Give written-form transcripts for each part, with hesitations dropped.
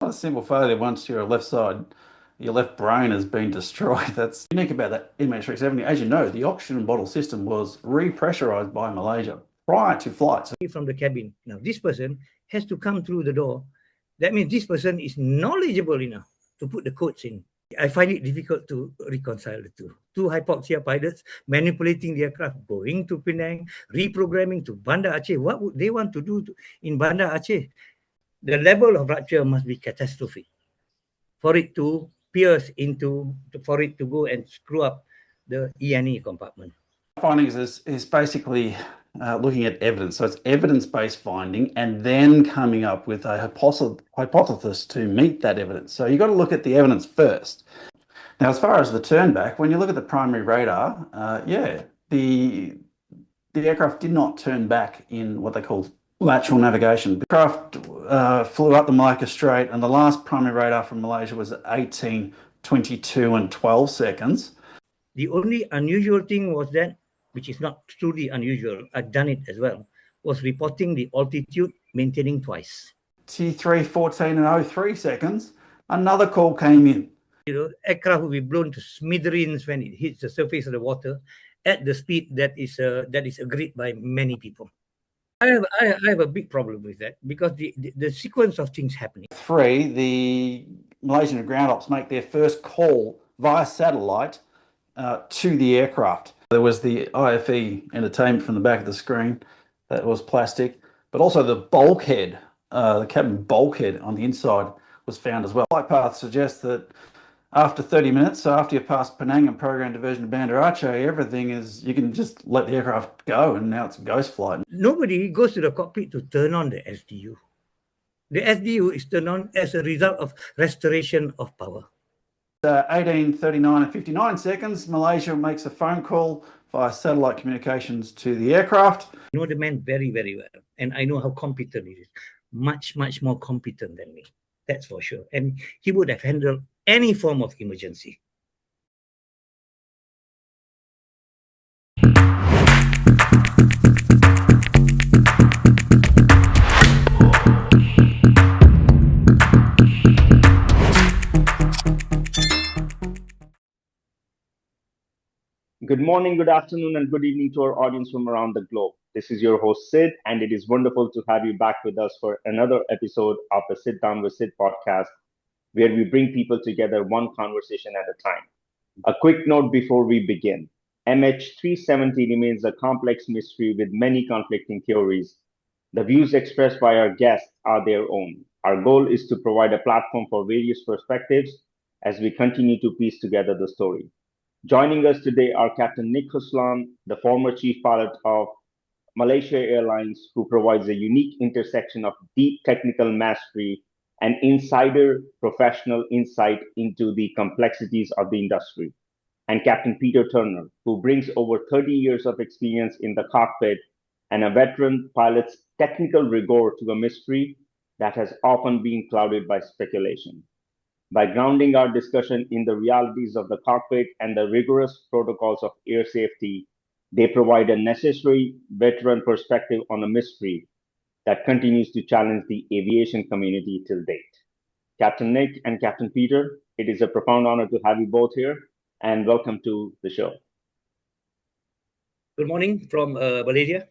not a simple failure once your left brain has been destroyed. That's unique about that MH370. As you know, the oxygen bottle system was repressurized by Malaysia prior to flight. From the cabin. Now, this person has to come through the door. That means this person is knowledgeable enough to put the codes in. I find it difficult to reconcile the two. Two Hypoxia pilots manipulating the aircraft, going to Penang, reprogramming to Banda Aceh. What would they want to do in Banda Aceh? The level of rupture must be catastrophic for it to pierce into, for it to go and screw up the E&E compartment. Findings is basically looking at evidence. So it's evidence-based finding and then coming up with a hypothesis to meet that evidence. So you've got to look at the evidence first. Now, as far as the turn back, when you look at the primary radar, the aircraft did not turn back in what they call lateral navigation. The craft flew up the Malacca Strait, and the last primary radar from Malaysia was at 18, 22 and 12 seconds. The only unusual thing was that, which is not truly unusual, I've done it as well, was reporting the altitude maintaining twice. T3, 14 and 03 seconds, another call came in. Aircraft will be blown to smithereens when it hits the surface of the water at the speed that is agreed by many people. I have a big problem with that because the sequence of things happening. 3, the Malaysian ground ops make their first call via satellite to the aircraft. There was the IFE entertainment from the back of the screen that was plastic, but also the bulkhead, the cabin bulkhead on the inside was found as well. Flight path suggests that after 30 minutes, so after you pass Penang and program diversion to Banda Aceh, everything is, you can just let the aircraft go and now it's a ghost flight. Nobody goes to the cockpit to turn on the SDU. The SDU is turned on as a result of restoration of power. 18, 39 and 59 seconds, Malaysia makes a phone call via satellite communications to the aircraft. I know the man very, very well, and I know how competent he is. Much, much more competent than me, that's for sure. And he would have handled any form of emergency. Good morning, good afternoon, and good evening to our audience from around the globe. This is your host, Sid, and it is wonderful to have you back with us for another episode of the Sit Down with Sid podcast, where we bring people together one conversation at a time. A quick note before we begin. MH370 remains a complex mystery with many conflicting theories. The views expressed by our guests are their own. Our goal is to provide a platform for various perspectives as we continue to piece together the story. Joining us today are Captain Nik Huzlan, the former chief pilot of Malaysia Airlines, who provides a unique intersection of deep technical mastery and insider professional insight into the complexities of the industry, and Captain Peter Turner, who brings over 30 years of experience in the cockpit and a veteran pilot's technical rigor to a mystery that has often been clouded by speculation. By grounding our discussion in the realities of the cockpit and the rigorous protocols of air safety, they provide a necessary veteran perspective on a mystery that continues to challenge the aviation community till date. Captain Nik and Captain Peter, it is a profound honor to have you both here, and welcome to the show. Good morning from Malaysia.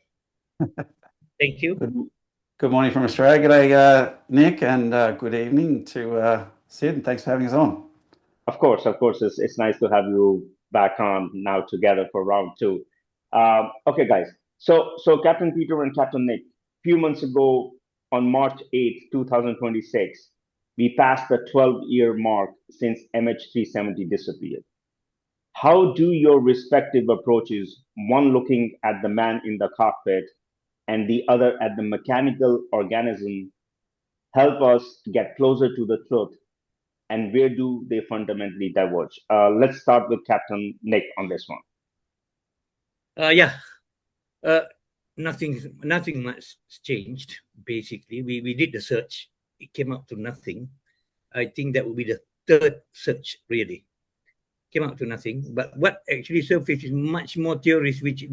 Thank you. Good morning from Australia. G'day, Nik, and good evening to Sid, and thanks for having us on. Of course, it's nice to have you back on now together for round two. Okay, guys. So Captain Peter and Captain Nik, a few months ago on March 8th, 2026, we passed the 12-year mark since MH370 disappeared. How do your respective approaches, one looking at the man in the cockpit and the other at the mechanical organism, help us get closer to the truth? And where do they fundamentally diverge? Let's start with Captain Nik on this one. Nothing much changed. Basically, we did the search. It came out to nothing. I think that would be the third search. Really, came out to nothing. But what actually surfaced is much more theories which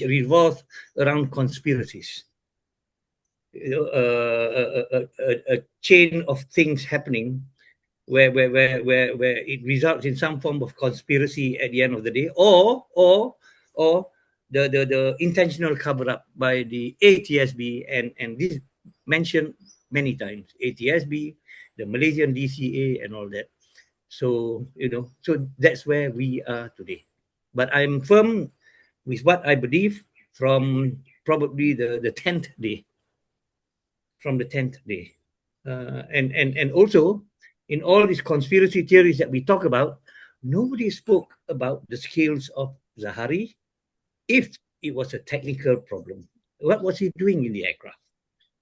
revolve around conspiracies. a chain of things happening where it results in some form of conspiracy at the end of the day, or the intentional cover up by the ATSB, and this mentioned many times, ATSB, the Malaysian DCA, and all that. So so that's where we are today. But I'm firm with what I believe from probably the 10th day, from the 10th day. And also, in all these conspiracy theories that we talk about, nobody spoke about the skills of Zahari if it was a technical problem. What was he doing in the aircraft?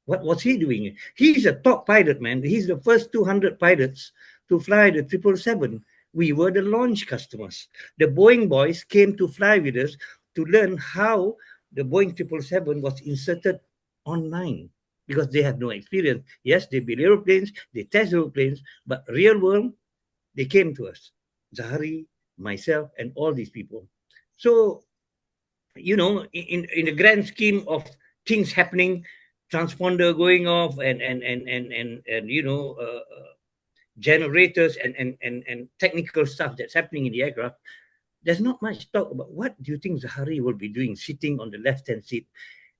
What was he doing? He's a top pilot, man. He's the first 200 pilots to fly the 777. We were the launch customers. The Boeing boys came to fly with us to learn how the Boeing 777 was inserted online, because they have no experience. Yes, they build aeroplanes, they test aeroplanes, but real world, they came to us. Zahari, myself, and all these people. So, in the grand scheme of things happening, transponder going off, and generators and technical stuff that's happening in the aircraft, there's not much talk about what do you think Zahari will be doing sitting on the left-hand seat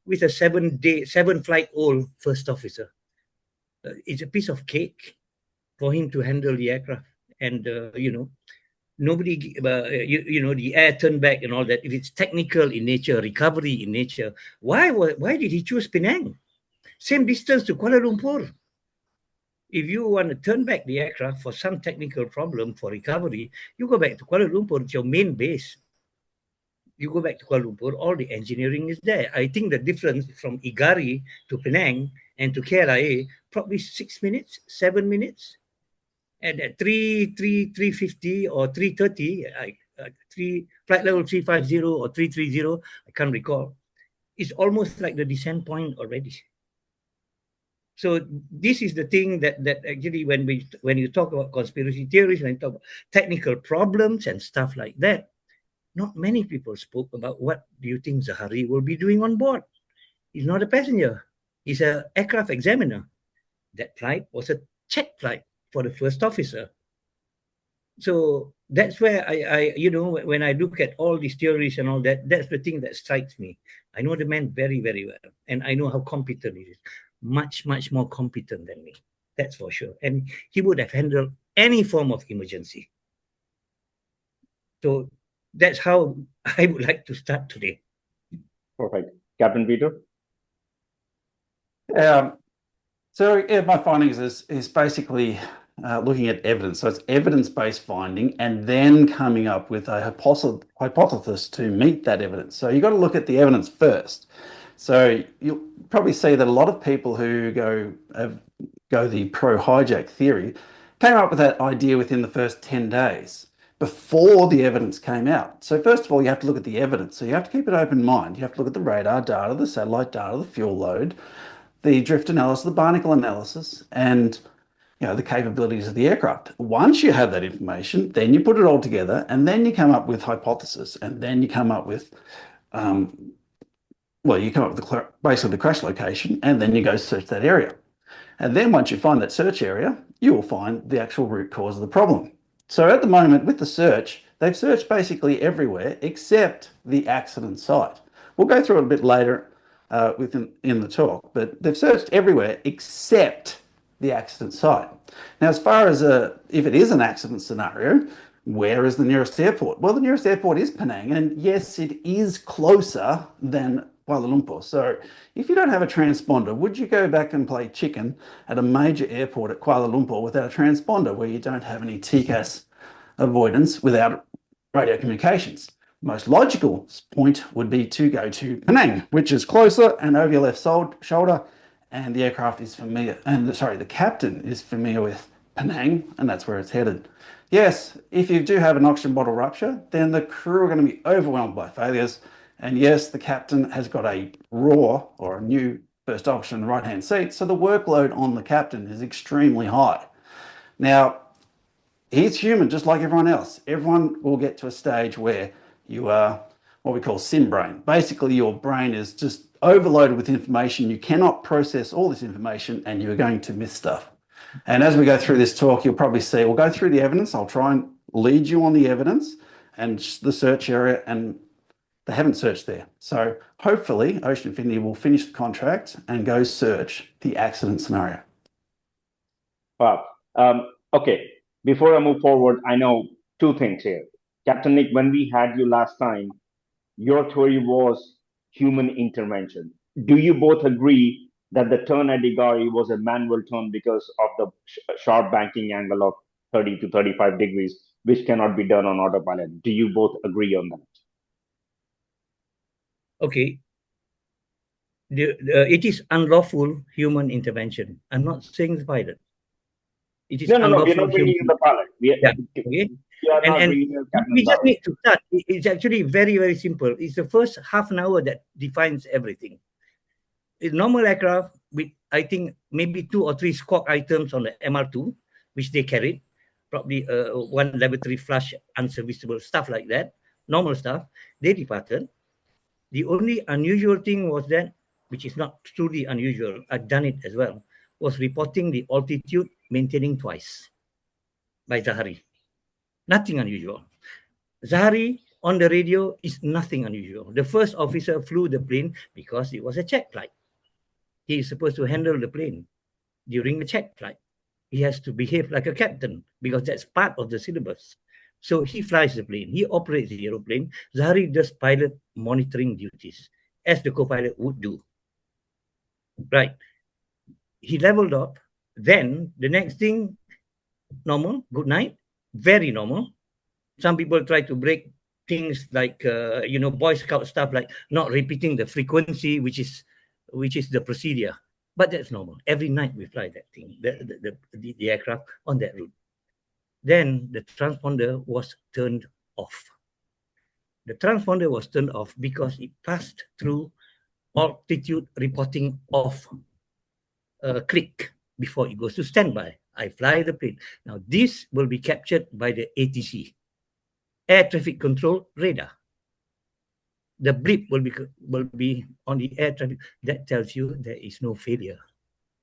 with a 7-flight-old first officer. It's a piece of cake for him to handle the aircraft. And, nobody, the air turn back and all that, if it's technical in nature, recovery in nature, why did he choose Penang? Same distance to Kuala Lumpur. If you want to turn back the aircraft for some technical problem for recovery, you go back to Kuala Lumpur. It's your main base. You go back to Kuala Lumpur, all the engineering is there. I think the difference from IGARI to Penang and to KLIA, probably 6 minutes, 7 minutes. And at 350 or 330, flight level 350 or 330, I can't recall. It's almost like the descent point already. So this is the thing that actually when you talk about conspiracy theories, when you talk about technical problems and stuff like that, not many people spoke about what do you think Zahari will be doing on board. He's not a passenger. He's an aircraft examiner. That flight was a check flight for the first officer. So that's where I when I look at all these theories and all that, that's the thing that strikes me. I know the man very, very well, and I know how competent he is. Much, much more competent than me. That's for sure. And he would have handled any form of emergency. So that's how I would like to start today. Perfect. Captain Peter? So my findings is basically looking at evidence. So it's evidence-based finding and then coming up with a hypothesis to meet that evidence. So you've got to look at the evidence first. So you'll probably see that a lot of people who go the pro-hijack theory came up with that idea within the first 10 days before the evidence came out. So first of all, you have to look at the evidence. So you have to keep an open mind. You have to look at the radar data, the satellite data, the fuel load, the drift analysis, the barnacle analysis, and the capabilities of the aircraft. Once you have that information, then you put it all together, and then you come up with hypothesis, and then you come up with basically the crash location, and then you go search that area. And then once you find that search area, you will find the actual root cause of the problem. So at the moment with the search, they've searched basically everywhere except the accident site. We'll go through it a bit later in the talk, but they've searched everywhere except the accident site. Now, as far as if it is an accident scenario, where is the nearest airport? Well, the nearest airport is Penang, and yes, it is closer than Kuala Lumpur. So if you don't have a transponder, would you go back and play chicken at a major airport at Kuala Lumpur without a transponder where you don't have any TCAS avoidance without radio communications? Most logical point would be to go to Penang, which is closer and over your left shoulder, and the aircraft is familiar, the captain is familiar with Penang, and that's where it's headed. Yes, if you do have an oxygen bottle rupture, then the crew are going to be overwhelmed by failures. And yes, the captain has got a raw or a new first oxygen right-hand seat, so the workload on the captain is extremely high. Now, he's human just like everyone else. Everyone will get to a stage where you are what we call sim brain. Basically, your brain is just overloaded with information. You cannot process all this information and you're going to miss stuff. And as we go through this talk, you'll probably see, we'll go through the evidence. I'll try and lead you on the evidence and the search area, and they haven't searched there. So hopefully Ocean Infinity will finish the contract and go search the accident scenario. Wow. Okay, before I move forward, I know two things here. Captain Nik, when we had you last time, your theory was human intervention. Do you both agree that the turn at IGARI was a manual turn because of the sharp banking angle of 30 to 35 degrees, which cannot be done on autopilot? Do you both agree on that? Okay. It is unlawful human intervention. I'm not saying the pilot. It is No, we're unlawful not bringing in the pilot. Okay. And we just need to start. It's actually very, very simple. It's the first half an hour that defines everything. In normal aircraft, with I think maybe 2 or 3 squawk items on the MR2, which they carried, probably one level 3 flush, unserviceable, stuff like that, normal stuff, they departed. The only unusual thing was that, which is not truly unusual, I've done it as well, was reporting the altitude maintaining twice by Zahari. Nothing unusual. Zahari on the radio is nothing unusual. The first officer flew the plane because it was a check flight. He is supposed to handle the plane during the check flight. He has to behave like a captain because that's part of the syllabus. So he flies the plane. He operates the aeroplane. Zahari does pilot monitoring duties, as the co-pilot would do. Right. He leveled up. Then the next thing, normal, good night, very normal. Some people try to break things like, Boy Scout stuff, like not repeating the frequency, which is the procedure. But that's normal. Every night we fly that thing, the aircraft on that route. Then the transponder was turned off. The transponder was turned off because it passed through altitude reporting off click before it goes to standby. I fly the plane. Now this will be captured by the ATC, air traffic control radar. The blip will be on the air traffic. That tells you there is no failure.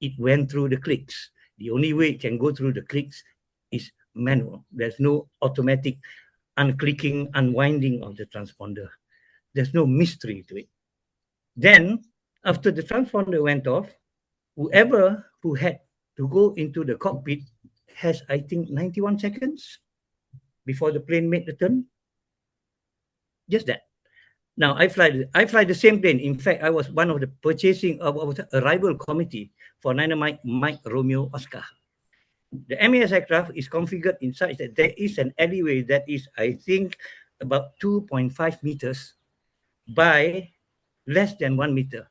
It went through the clicks. The only way it can go through the clicks is manual. There's no automatic unclicking, unwinding of the transponder. There's no mystery to it. Then, after the transponder went off, whoever who had to go into the cockpit has, I think, 91 seconds before the plane made the turn. Just that. Now, I fly the same plane. In fact, I was one of the purchasing of arrival committee for Dynamite Mike Romeo Oscar. The MAS aircraft is configured in such that there is an alleyway that is, I think, about 2.5 meters by less than 1 meter.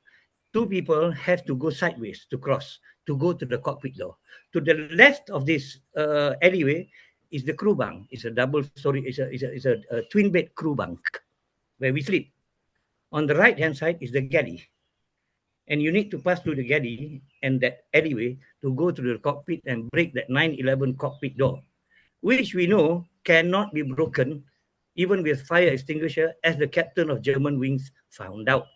2 people have to go sideways to cross, to go to the cockpit door. To the left of this alleyway is the crew bunk. It's a double-story, it's a twin-bed crew bunk where we sleep. On the right-hand side is the galley. And you need to pass through the galley and that alleyway to go to the cockpit and break that 911 cockpit door, which we know cannot be broken even with fire extinguisher, as the captain of German wings found out.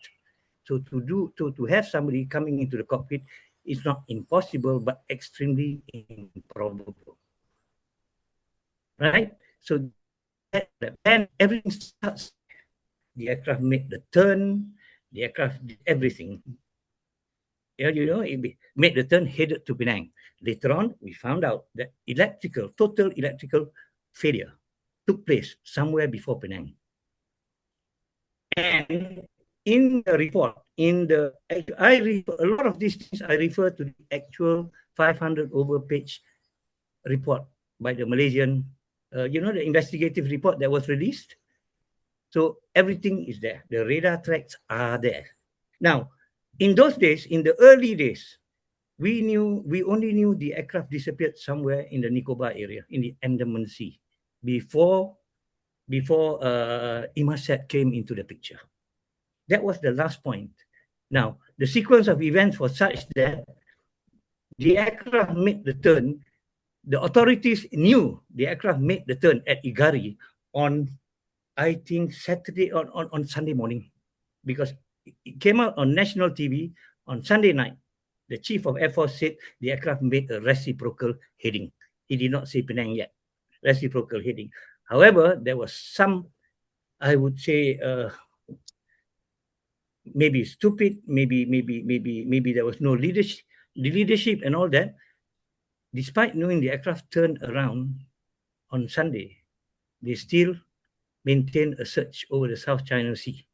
So to have somebody coming into the cockpit is not impossible, but extremely improbable. Right? So then everything starts. The aircraft made the turn, the aircraft did everything. It made the turn, headed to Penang. Later on, we found out that total electrical failure took place somewhere before Penang. And in the report, a lot of these things I refer to the actual 500 over page report by the Malaysian, the investigative report that was released. So everything is there. The radar tracks are there. Now, in those days, in the early days, we only knew the aircraft disappeared somewhere in the Nicobar area, in the Andaman Sea, before Intercepts came into the picture. That was the last point. Now, the sequence of events was such that the aircraft made the turn. The authorities knew the aircraft made the turn at IGARI on I think Saturday on Sunday morning, because it came out on national TV on Sunday night. The Chief of Air Force said the aircraft made a reciprocal heading. He did not say Penang yet. Reciprocal heading. However, there was some, I would say, maybe stupid, maybe there was no leadership and all that. Despite knowing the aircraft turned around on Sunday, they still maintained a search over the South China Sea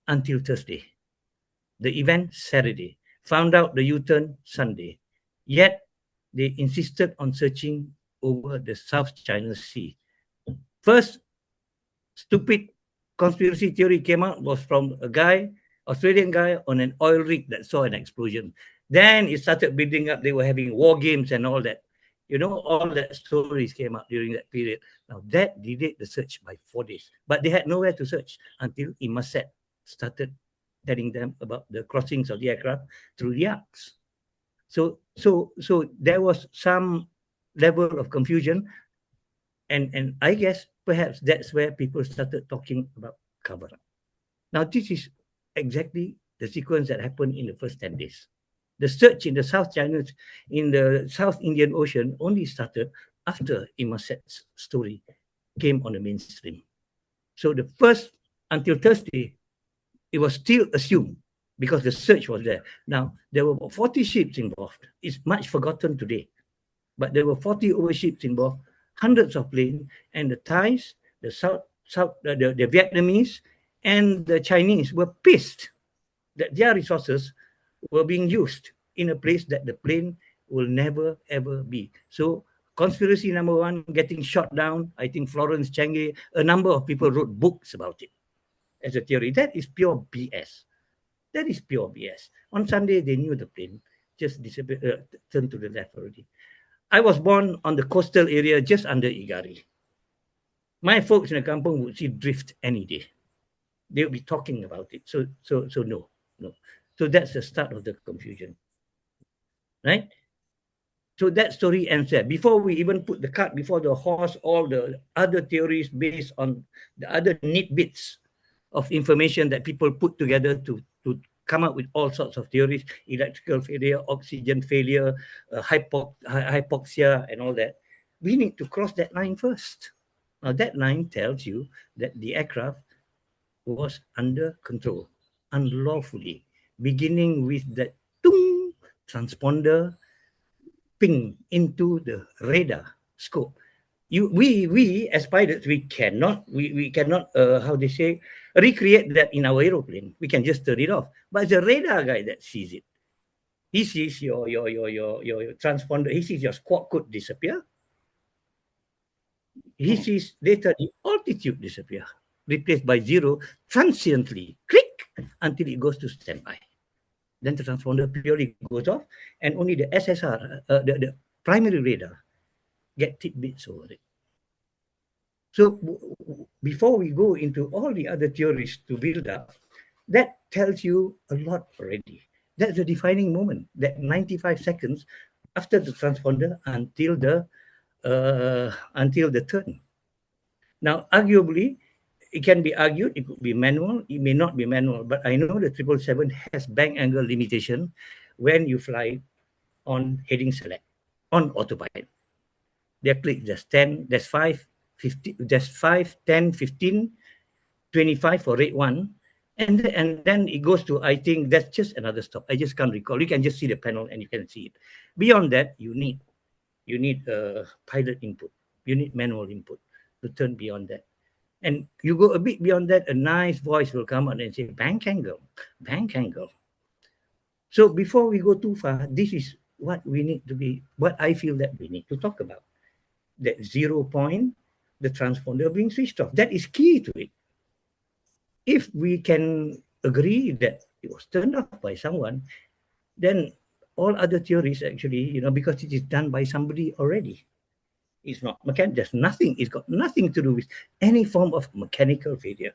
until Thursday. The event Saturday, found out the U-turn Sunday. Yet they insisted on searching over the South China Sea. First stupid conspiracy theory came out was from a guy, Australian guy on an oil rig that saw an explosion. Then it started building up. They were having war games and all that. You know, all that stories came out during that period. Now that delayed the search by 4 days. But they had nowhere to search until Intercepts started telling them about the crossings of the aircraft through the arcs. So there was some level of confusion, and I guess perhaps that's where people started talking about cover-up. Now, this is exactly the sequence that happened in the first 10 days. The search in the South China, in the South Indian Ocean only started after Intercepts' story came on the mainstream. So the first, until Thursday, it was still assumed because the search was there. Now, there were 40 ships involved. It's much forgotten today. But there were 40 over ships involved, hundreds of planes, and the Thais, the the Vietnamese, and the Chinese were pissed that their resources were being used in a place that the plane will never, ever be. So conspiracy number one, getting shot down. I think Florence Changge, a number of people wrote books about it as a theory. That is pure BS. That is pure BS. On Sunday, they knew the plane just disappeared, turned to the left already. I was born on the coastal area just under IGARI. My folks in the kampung would see drift any day. They would be talking about it. So no. So that's the start of the confusion, right? So that story ends there. Before we even put the cart before the horse, all the other theories based on the other neat bits of information that people put together to come up with all sorts of theories, electrical failure, oxygen failure, hypoxia, and all that. We need to cross that line first. Now, that line tells you that the aircraft was under control, unlawfully, beginning with that tung transponder ping into the radar scope. We as pilots, we cannot how they say, recreate that in our aeroplane. We can just turn it off. But the radar guy that sees it, he sees your transponder, he sees your squawk code disappear. He sees later the altitude disappear, replaced by 0 transiently, click, until it goes to standby. Then the transponder purely goes off, and only the SSR, the primary radar, get tidbits over it. So before we go into all the other theories to build up, that tells you a lot already. That's the defining moment, that 95 seconds after the transponder until the turn. Now, arguably, it can be argued it could be manual, it may not be manual, but I know the 777 has bank angle limitation when you fly on heading select, on autopilot. They click, there's 10, there's 5, 50, there's 5, 10, 15, 25 for rate 1. And then it goes to, I think that's just another stop. I just can't recall. You can just see the panel and you can see it. Beyond that, you need pilot input. You need manual input to turn beyond that. And you go a bit beyond that, a nice voice will come out and say, bank angle. So before we go too far, this is what I feel that we need to talk about. That 0 point, the transponder being switched off. That is key to it. If we can agree that it was turned off by someone, then all other theories actually, because it is done by somebody already. It's not mechanical. There's nothing. It's got nothing to do with any form of mechanical failure.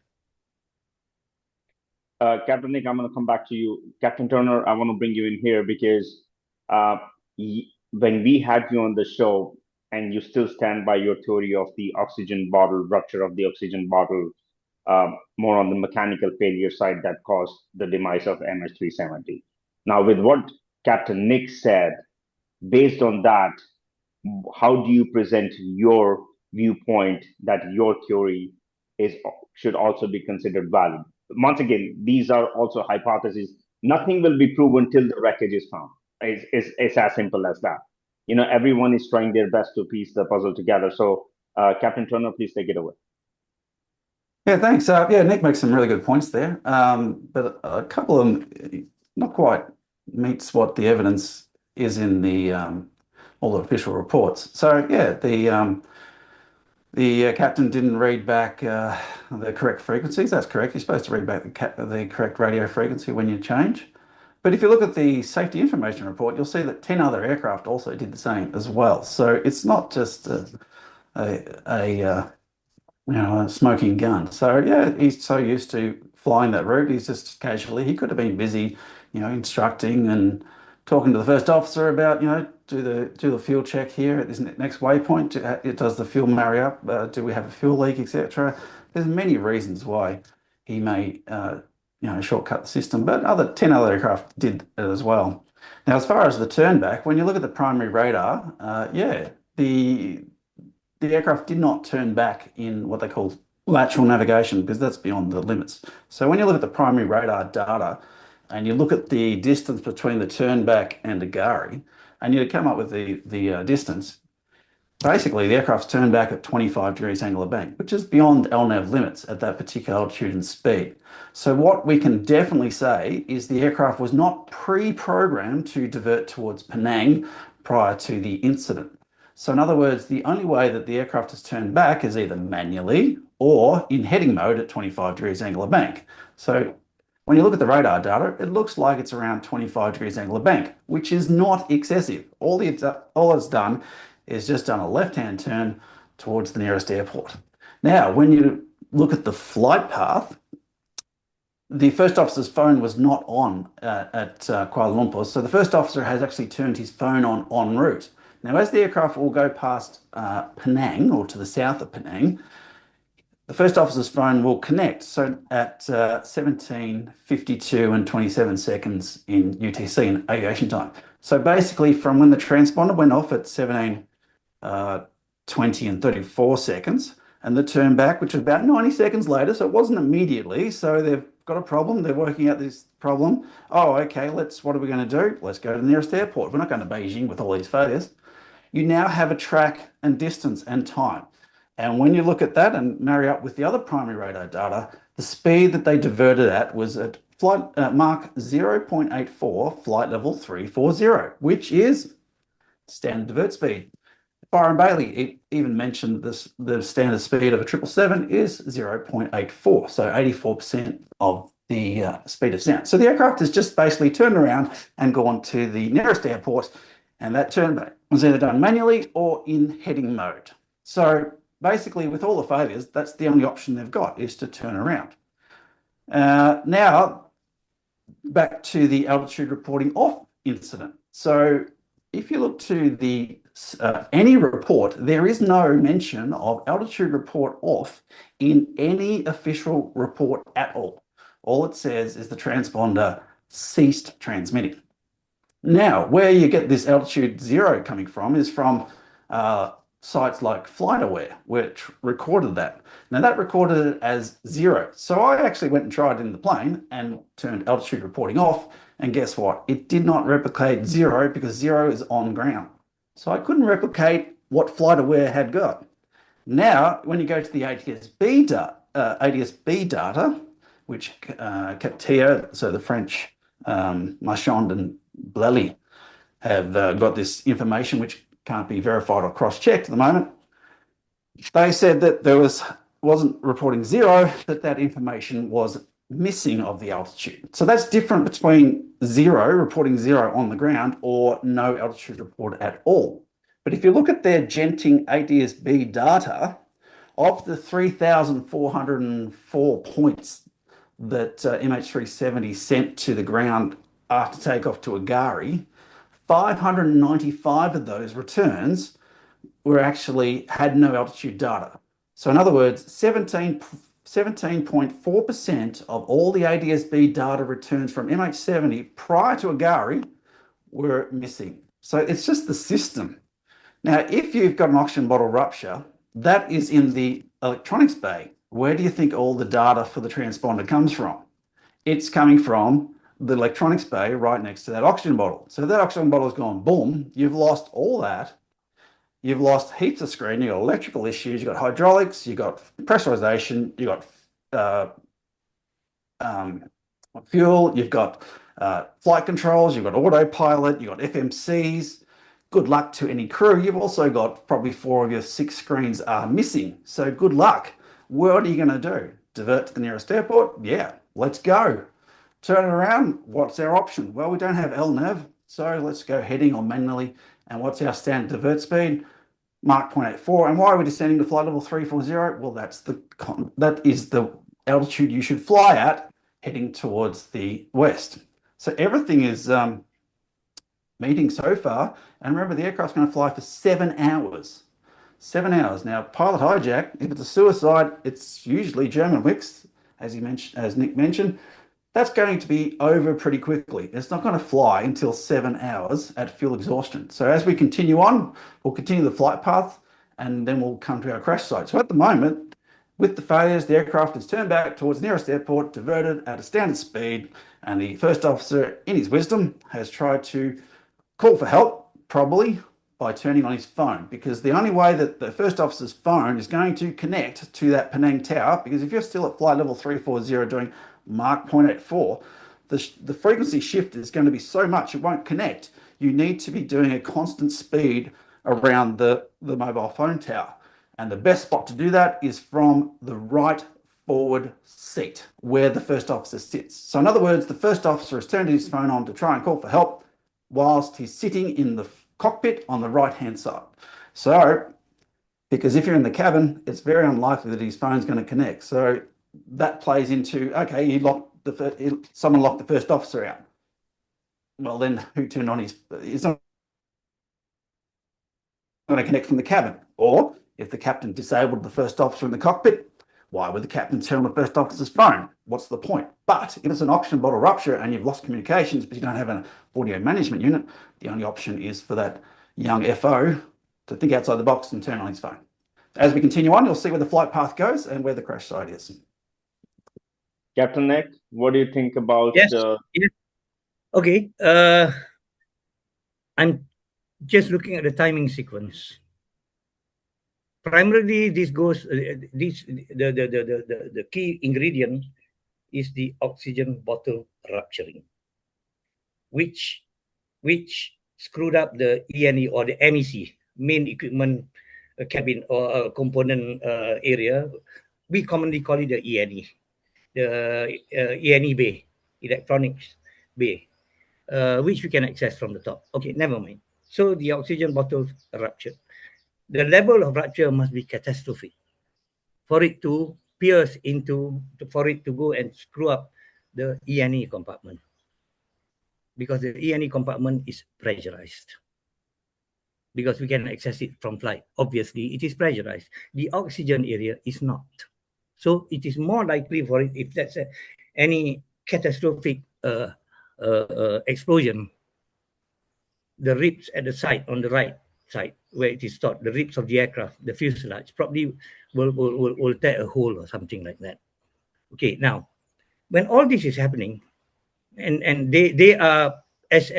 Captain Nik, I'm going to come back to you. Captain Turner, I want to bring you in here because when we had you on the show, and you still stand by your theory of the oxygen bottle, rupture of the oxygen bottle, more on the mechanical failure side that caused the demise of MH370. Now, with what Captain Nik said, based on that, how do you present your viewpoint that your theory should also be considered valid? Once again, these are also hypotheses. Nothing will be proven till the wreckage is found. It's as simple as that. Everyone is trying their best to piece the puzzle together. So, Captain Turner, please take it away. Yeah, thanks. Yeah, Nik makes some really good points there, but a couple of them not quite meets what the evidence is in the all the official reports. So yeah, the captain didn't read back the correct frequencies. That's correct. You're supposed to read back the correct radio frequency when you change. But if you look at the safety information report, you'll see that 10 other aircraft also did the same as well. So it's not just a smoking gun. So yeah, he's so used to flying that route. He's just casually, he could have been busy, instructing and talking to the first officer about, do the fuel check here at this next waypoint. Does the fuel marry up? Do we have a fuel leak, etc. There's many reasons why he may, shortcut the system, but 10 other aircraft did it as well. Now, as far as the turn back, when you look at the primary radar, the aircraft did not turn back in what they call lateral navigation because that's beyond the limits. So when you look at the primary radar data and you look at the distance between the turn back and IGARI, and you come up with the distance, basically the aircraft's turned back at 25 degrees angle of bank, which is beyond LNAV limits at that particular altitude and speed. So what we can definitely say is the aircraft was not pre-programmed to divert towards Penang prior to the incident. So in other words, the only way that the aircraft is turned back is either manually or in heading mode at 25 degrees angle of bank. So when you look at the radar data, it looks like it's around 25 degrees angle of bank, which is not excessive. All it's done is just done a left-hand turn towards the nearest airport. Now, when you look at the flight path, the first officer's phone was not on at Kuala Lumpur, so the first officer has actually turned his phone on en route. Now, as the aircraft will go past Penang, or to the south of Penang, the first officer's phone will connect. So at 17:52 and 27 seconds in UTC in aviation time. So basically, from when the transponder went off at 17:20 and 34 seconds, and the turn back, which was about 90 seconds later, so it wasn't immediately. So they've got a problem. They're working out this problem. Oh, okay. What are we going to do? Let's go to the nearest airport. We're not going to Beijing with all these failures. You now have a track and distance and time. And when you look at that and marry up with the other primary radar data, the speed that they diverted at was at flight Mach 0.84, flight level 340, which is standard divert speed. Byron Bailey even mentioned this, the standard speed of a 777 is 0.84, so 84% of the speed of sound. So the aircraft has just basically turned around and gone to the nearest airport, and that turn back was either done manually or in heading mode. So basically, with all the failures, that's the only option they've got, is to turn around. Now, back to the altitude reporting off incident. So if you look to the any report, there is no mention of altitude report off in any official report at all. All it says is the transponder ceased transmitting. Now, where you get this altitude 0 coming from is from sites like FlightAware, which recorded that. Now, that recorded it as 0. So I actually went and tried it in the plane and turned altitude reporting off, and guess what? It did not replicate 0 because 0 is on ground. So I couldn't replicate what FlightAware had got. Now, when you go to the ADS-B data, which Capt, so the French Marchand and Blely have got this information which can't be verified or cross-checked at the moment. They said that there wasn't reporting 0, that information was missing of the altitude. So that's different between 0, reporting 0 on the ground, or no altitude report at all. But if you look at their Genting ADS-B data, of the 3,404 points that MH370 sent to the ground after takeoff to IGARI, 595 of those returns actually had no altitude data. So in other words, 17.4% of all the ADS-B data returns from MH370 prior to IGARI were missing. So it's just the system. Now, if you've got an oxygen bottle rupture, that is in the electronics bay. Where do you think all the data for the transponder comes from? It's coming from the electronics bay right next to that oxygen bottle. So that oxygen bottle has gone boom, you've lost all that. You've lost heaps of screen, you've got electrical issues, you've got hydraulics, you've got pressurization, you've got fuel, you've got flight controls, you've got autopilot, you've got FMCs. Good luck to any crew. You've also got probably 4 of your 6 screens are missing. So good luck. What are you going to do? Divert to the nearest airport? Yeah, let's go. Turn it around. What's our option? Well, we don't have LNAV, so let's go heading or manually. And what's our standard divert speed? Mach 0.84. And why are we descending to flight level 340? Well, that is the altitude you should fly at heading towards the west. So everything is meeting so far. And remember, the aircraft's going to fly for 7 hours. 7 hours. Now, pilot hijack, if it's a suicide, it's usually Germanwings, as Nick mentioned. That's going to be over pretty quickly. It's not going to fly until 7 hours at fuel exhaustion. So as we continue on, we'll continue the flight path and then we'll come to our crash site. So at the moment, with the failures, the aircraft is turned back towards the nearest airport, diverted at a standard speed, and the first officer, in his wisdom, has tried to call for help, probably by turning on his phone, because the only way that the first officer's phone is going to connect to that Penang tower, because if you're still at flight level 340 doing Mach 0.84, the frequency shift is going to be so much it won't connect. You need to be doing a constant speed around the mobile phone tower. And the best spot to do that is from the right forward seat where the first officer sits. So in other words, the first officer has turned his phone on to try and call for help whilst he's sitting in the cockpit on the right-hand side. So, because if you're in the cabin, it's very unlikely that his phone's going to connect. So that plays into, okay, someone locked the first officer out. Well, then who turned on it's not going to connect from the cabin. Or if the captain disabled the first officer in the cockpit, why would the captain turn on the first officer's phone? What's the point? But if it's an oxygen bottle rupture and you've lost communications, but you don't have an audio management unit, the only option is for that young FO to think outside the box and turn on his phone. As we continue on, you'll see where the flight path goes and where the crash site is. Captain Nik, what do you think about? Yes. Okay. I'm just looking at the timing sequence. Primarily, this goes. The key ingredient is the oxygen bottle rupturing, which screwed up the ENE or the MEC, main equipment cabin or component area. We commonly call it the ENE, the ENE bay, electronics bay, which we can access from the top. Okay, never mind. So the oxygen bottles ruptured. The level of rupture must be catastrophic for it to pierce into, for it to go and screw up the ENE compartment, because the ENE compartment is pressurized. Because we can access it from flight. Obviously, it is pressurized. The oxygen area is not. So it is more likely for it, if that's any catastrophic explosion, the ribs at the side, on the right side, where it is stored, the ribs of the aircraft, the fuselage, probably will tear a hole or something like that. Okay, now, when all this is happening, and they are, as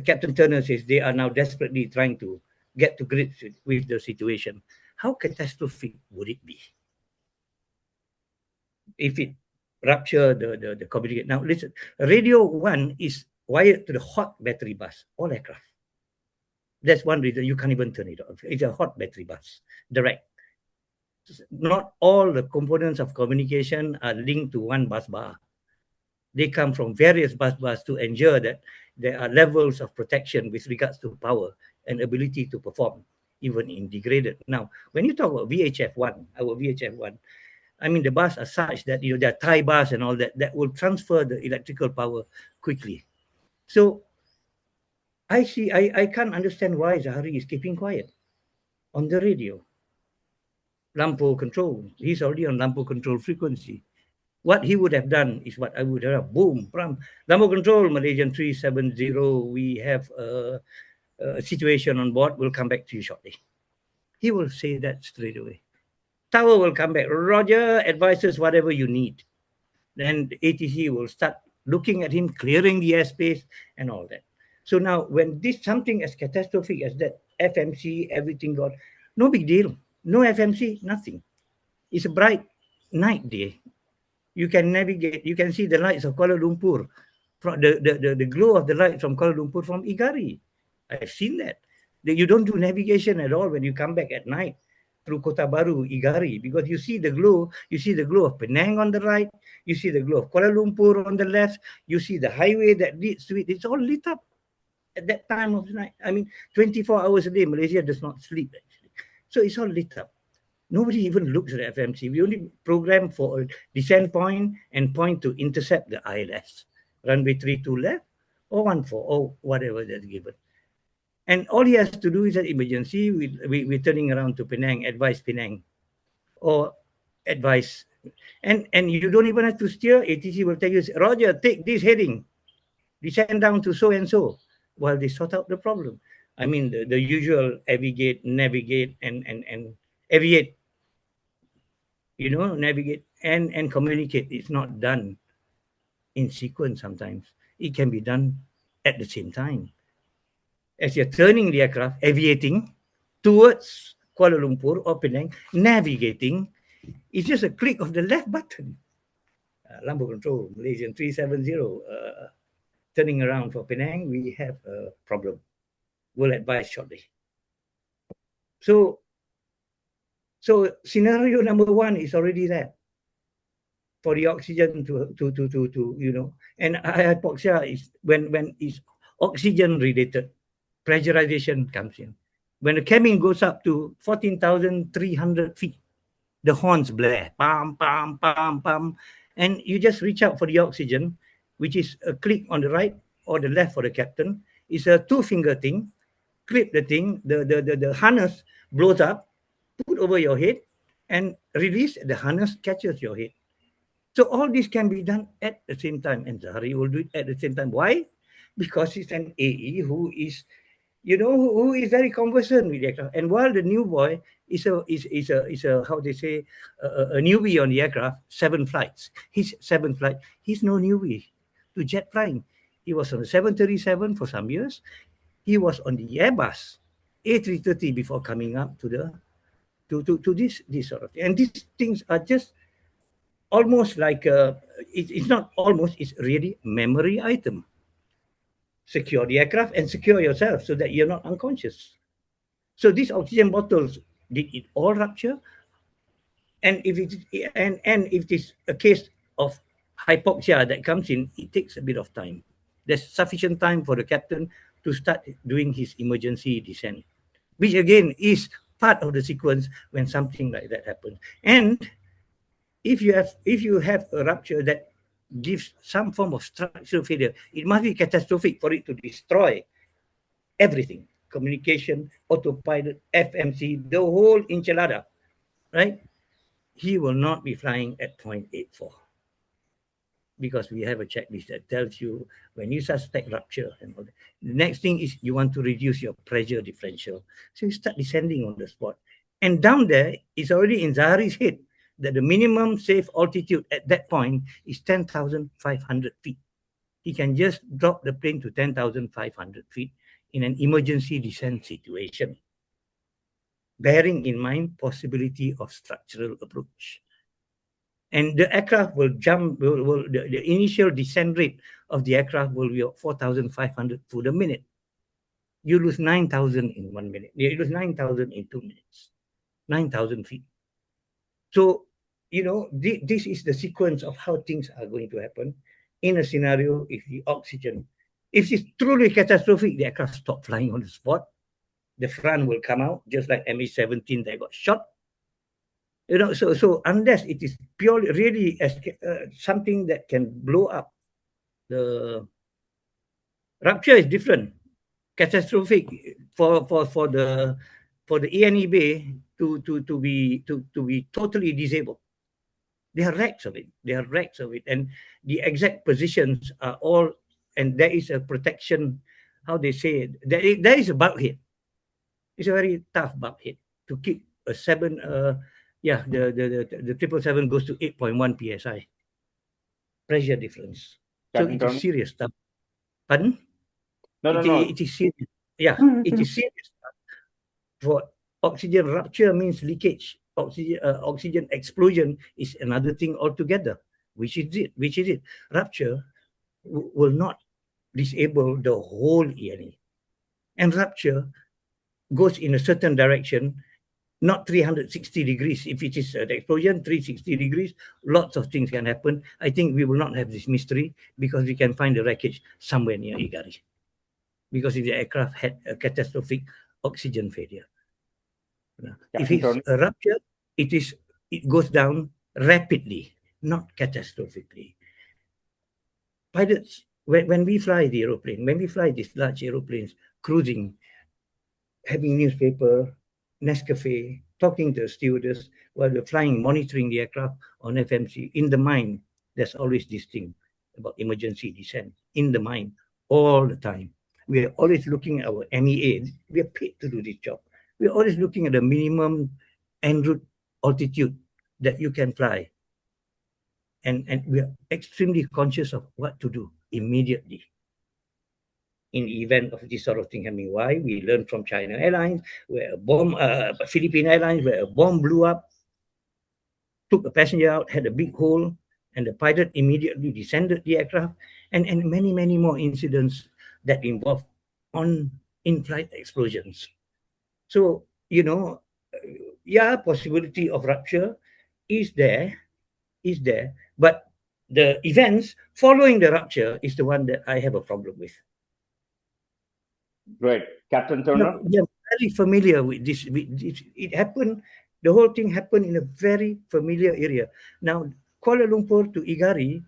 Captain Turner says, they are now desperately trying to get to grips with the situation. How catastrophic would it be if it rupture the communication? Now listen, radio 1 is wired to the hot battery bus, all aircraft. That's one reason you can't even turn it off. It's a hot battery bus, direct. Not all the components of communication are linked to one bus bar. They come from various bus bars to ensure that there are levels of protection with regards to power and ability to perform, even in degraded. Now, when you talk about VHF1, our VHF1, I mean, the bars are such that, there are tie bars and all that will transfer the electrical power quickly. So I can't understand why Zahari is keeping quiet. on the radio. Lampo control. He's already on Lampo control frequency. What he would have done is what I would have. Boom, from Lampo control, Malaysian 370. We have a situation on board. We'll come back to you shortly. He will say that straight away. Tower will come back. Roger, advises whatever you need. Then the ATC will start looking at him, clearing the airspace and all that. So now when this something as catastrophic as that, FMC, everything got, no big deal. No FMC, nothing. It's a bright night day. You can navigate, you can see the lights of Kuala Lumpur, from the glow of the light from Kuala Lumpur from IGARI. I've seen that. You don't do navigation at all when you come back at night through Kota Baru, IGARI, because you see the glow of Penang on the right, you see the glow of Kuala Lumpur on the left, you see the highway that leads to it. It's all lit up at that time of the night. I mean, 24 hours a day, Malaysia does not sleep, actually. So it's all lit up. Nobody even looks at FMC. We only program for a descent point and point to intercept the ILS. Runway 32 left or 14 or whatever that's given. And all he has to do is at emergency, we're turning around to Penang, advise Penang, or advise. And you don't even have to steer. ATC will tell you, Roger, take this heading, descend down to so-and-so, while they sort out the problem. I mean, the usual aviate, navigate, and aviate, navigate and communicate. It's not done in sequence sometimes. It can be done at the same time. As you're turning the aircraft, aviating towards Kuala Lumpur or Penang, navigating, it's just a click of the left button. Lampu control, Malaysian 370, turning around for Penang, we have a problem. We'll advise shortly. So scenario number one is already there for the oxygen to and hypoxia is when it's oxygen related, pressurization comes in. When the cabin goes up to 14,300 feet, the horns blare, pam, pam, pam, pam, and you just reach out for the oxygen, which is a click on the right or the left for the captain. It's a two-finger thing. Clip the thing, the harness blows up, put over your head, and release, the harness catches your head. So all this can be done at the same time, and Zahari will do it at the same time. Why? Because he's an AE who is, who is very conversant with the aircraft. And while the new boy is a how they say, a newbie on the aircraft, 7 flights. He's 7th flight. He's no newbie to jet flying. He was on the 737 for some years. He was on the Airbus A330 before coming up to this sort of thing. And these things are just almost like it's not almost, it's really memory item. Secure the aircraft and secure yourself so that you're not unconscious. So these oxygen bottles, did it all rupture? And if it's a case of hypoxia that comes in, it takes a bit of time. There's sufficient time for the captain to start doing his emergency descent, which again is part of the sequence when something like that happens. And if you have a rupture that gives some form of structural failure, it must be catastrophic for it to destroy everything: communication, autopilot, FMC, the whole enchilada, right? He will not be flying at 0.84 because we have a checklist that tells you when you suspect rupture and all that. The next thing is you want to reduce your pressure differential. So you start descending on the spot. And down there, it's already in Zahari's head that the minimum safe altitude at that point is 10,500 feet. He can just drop the plane to 10,500 feet in an emergency descent situation, bearing in mind possibility of structural approach. And the aircraft will jump, the initial descent rate of the aircraft will be 4,500 foot a minute. You lose 9,000 in 1 minute. You lose 9,000 in 2 minutes, 9,000 feet. So, this is the sequence of how things are going to happen in a scenario if the oxygen, if it's truly catastrophic, the aircraft stop flying on the spot. The front will come out, just like MH370 that got shot. So unless it is purely really something that can blow up, the rupture is different. Catastrophic for the for the E&E bay to be totally disabled. There are racks of it. There are racks of it, and the exact positions are all. And there is a protection. How they say it? There is a bulkhead. It's a very tough bulkhead to keep a 7. Yeah, the 777 goes to 8.1 psi pressure difference. So Captain it is Turner? serious stuff. Pardon? No. It is serious. Yeah, it is serious stuff. For oxygen rupture means leakage. Oxygen explosion is another thing altogether. Which is it? Rupture will not disable the whole E&E. And rupture goes in a certain direction, not 360 degrees. If it is an explosion, 360 degrees, lots of things can happen. I think we will not have this mystery because we can find the wreckage somewhere near IGARI. Because if the aircraft had a catastrophic oxygen failure. If it's a rupture, it goes down rapidly, not catastrophically. Pilots, when we fly the aeroplane, when we fly these large aeroplanes, cruising, having newspaper, Nescafe, talking to the stewardess while we're flying, monitoring the aircraft on FMC, in the mind, there's always this thing about emergency descent, in the mind, all the time. We are always looking at our MEA. We are paid to do this job. We're always looking at the minimum en route altitude that you can fly. And we are extremely conscious of what to do immediately in the event of this sort of thing happening. Why? We learned from China Airlines, where a bomb, Philippine Airlines, where a bomb blew up, took a passenger out, had a big hole, and the pilot immediately descended the aircraft, and many, many more incidents that involve in-flight explosions. So, yeah, possibility of rupture is there, but the events following the rupture is the one that I have a problem with. Great. Captain Turner? We are very familiar with this. It happened, the whole thing happened in a very familiar area. Now, Kuala Lumpur to IGARI,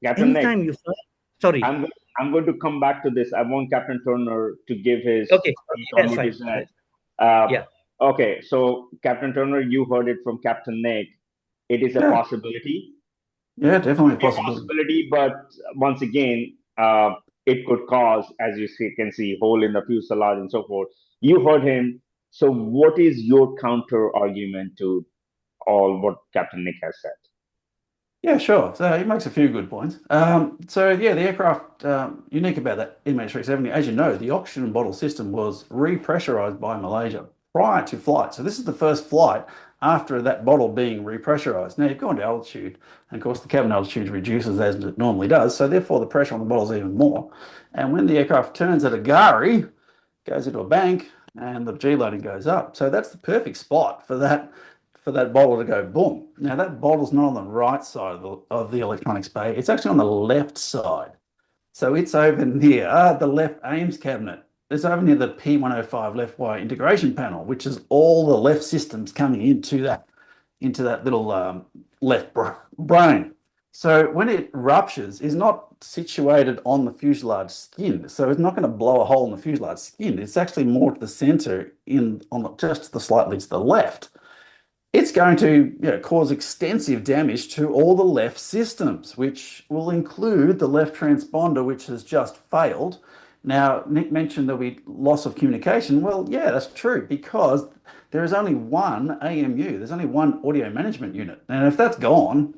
Captain anytime Nik, you fly, sorry. I'm going to come back to this. I want Captain Turner to give his Okay, that's fine. Yeah. Okay, so Captain Turner, you heard it from Captain Nik. It is a possibility. Yeah, definitely a possibility. But once again, it could cause, as you can see, hole in the fuselage and so forth. You heard him. So what is your counter argument to all what Captain Nik has said? Yeah, sure. So he makes a few good points. So yeah, the aircraft, unique about that MH370, as you know, the oxygen bottle system was repressurized by Malaysia prior to flight. So this is the first flight after that bottle being repressurized. Now you've gone to altitude, and of course the cabin altitude reduces as it normally does, so therefore the pressure on the bottle is even more. And when the aircraft turns at IGARI, goes into a bank, and the G loading goes up. So that's the perfect spot for that bottle to go boom. Now that bottle's not on the right side of the electronics bay, it's actually on the left side. So it's over near the left AIMS cabinet. It's over near the P105 left wire integration panel, which is all the left systems coming into that little left brain. So when it ruptures, it's not situated on the fuselage skin. So it's not going to blow a hole in the fuselage skin. It's actually more to the center just slightly to the left. It's going to cause extensive damage to all the left systems, which will include the left transponder, which has just failed. Now, Nik mentioned there'll be loss of communication. Well, yeah, that's true, because there is only one AMU. There's only one audio management unit. And if that's gone,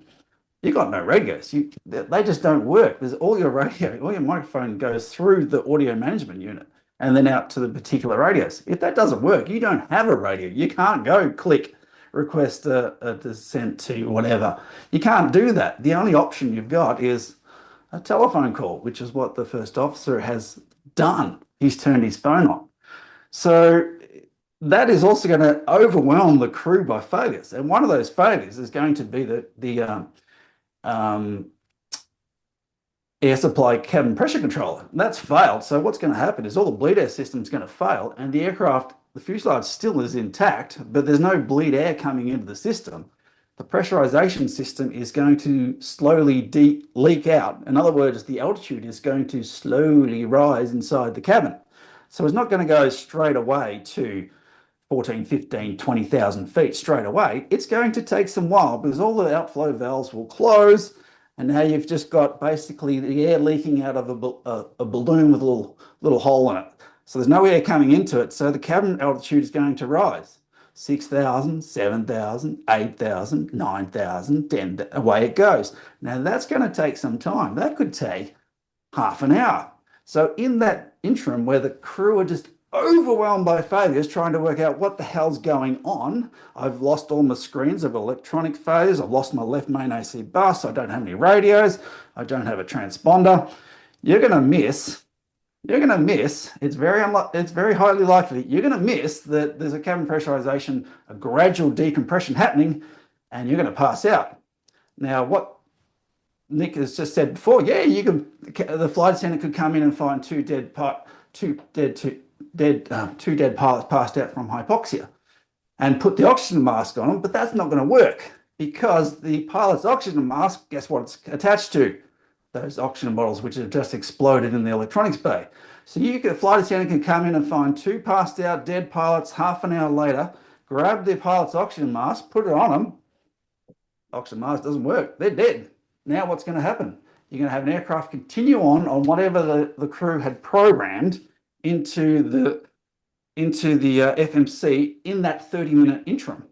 you've got no radios. They just don't work. There's all your microphone goes through the audio management unit and then out to the particular radios. If that doesn't work, you don't have a radio. You can't go click request a descent to whatever. You can't do that. The only option you've got is a telephone call, which is what the first officer has done. He's turned his phone on. So that is also going to overwhelm the crew by failures. And one of those failures is going to be the air supply cabin pressure controller. And that's failed. So what's going to happen is all the bleed air system is going to fail, and the aircraft, the fuselage still is intact, but there's no bleed air coming into the system. The pressurization system is going to slowly leak out. In other words, the altitude is going to slowly rise inside the cabin. So it's not going to go straight away to 14, 15, 20,000 feet straight away, it's going to take some while because all the outflow valves will close. And now you've just got basically the air leaking out of a balloon with a little hole in it. So there's no air coming into it. So the cabin altitude is going to rise. 6,000, 7,000, 8,000, 9,000, 10,000, away it goes. Now that's going to take some time. That could take half an hour. So in that interim where the crew are just overwhelmed by failures trying to work out what the hell's going on, I've lost all my screens, I've got electronic failures, I've lost my left main AC bus, I don't have any radios, I don't have a transponder. You're going to miss, it's very highly likely, you're going to miss that there's a cabin pressurization, a gradual decompression happening, and you're going to pass out. Now, what Nik has just said before, yeah, the flight attendant could come in and find two dead pilots passed out from hypoxia and put the oxygen mask on them, but that's not going to work because the pilot's oxygen mask, guess what it's attached to? Those oxygen bottles which have just exploded in the electronics bay. So a flight attendant can come in and find two passed out dead pilots half an hour later, grab the pilot's oxygen mask, put it on them. Oxygen mask doesn't work. They're dead. Now what's going to happen? You're going to have an aircraft continue on whatever the crew had programmed into the FMC in that 30-minute interim.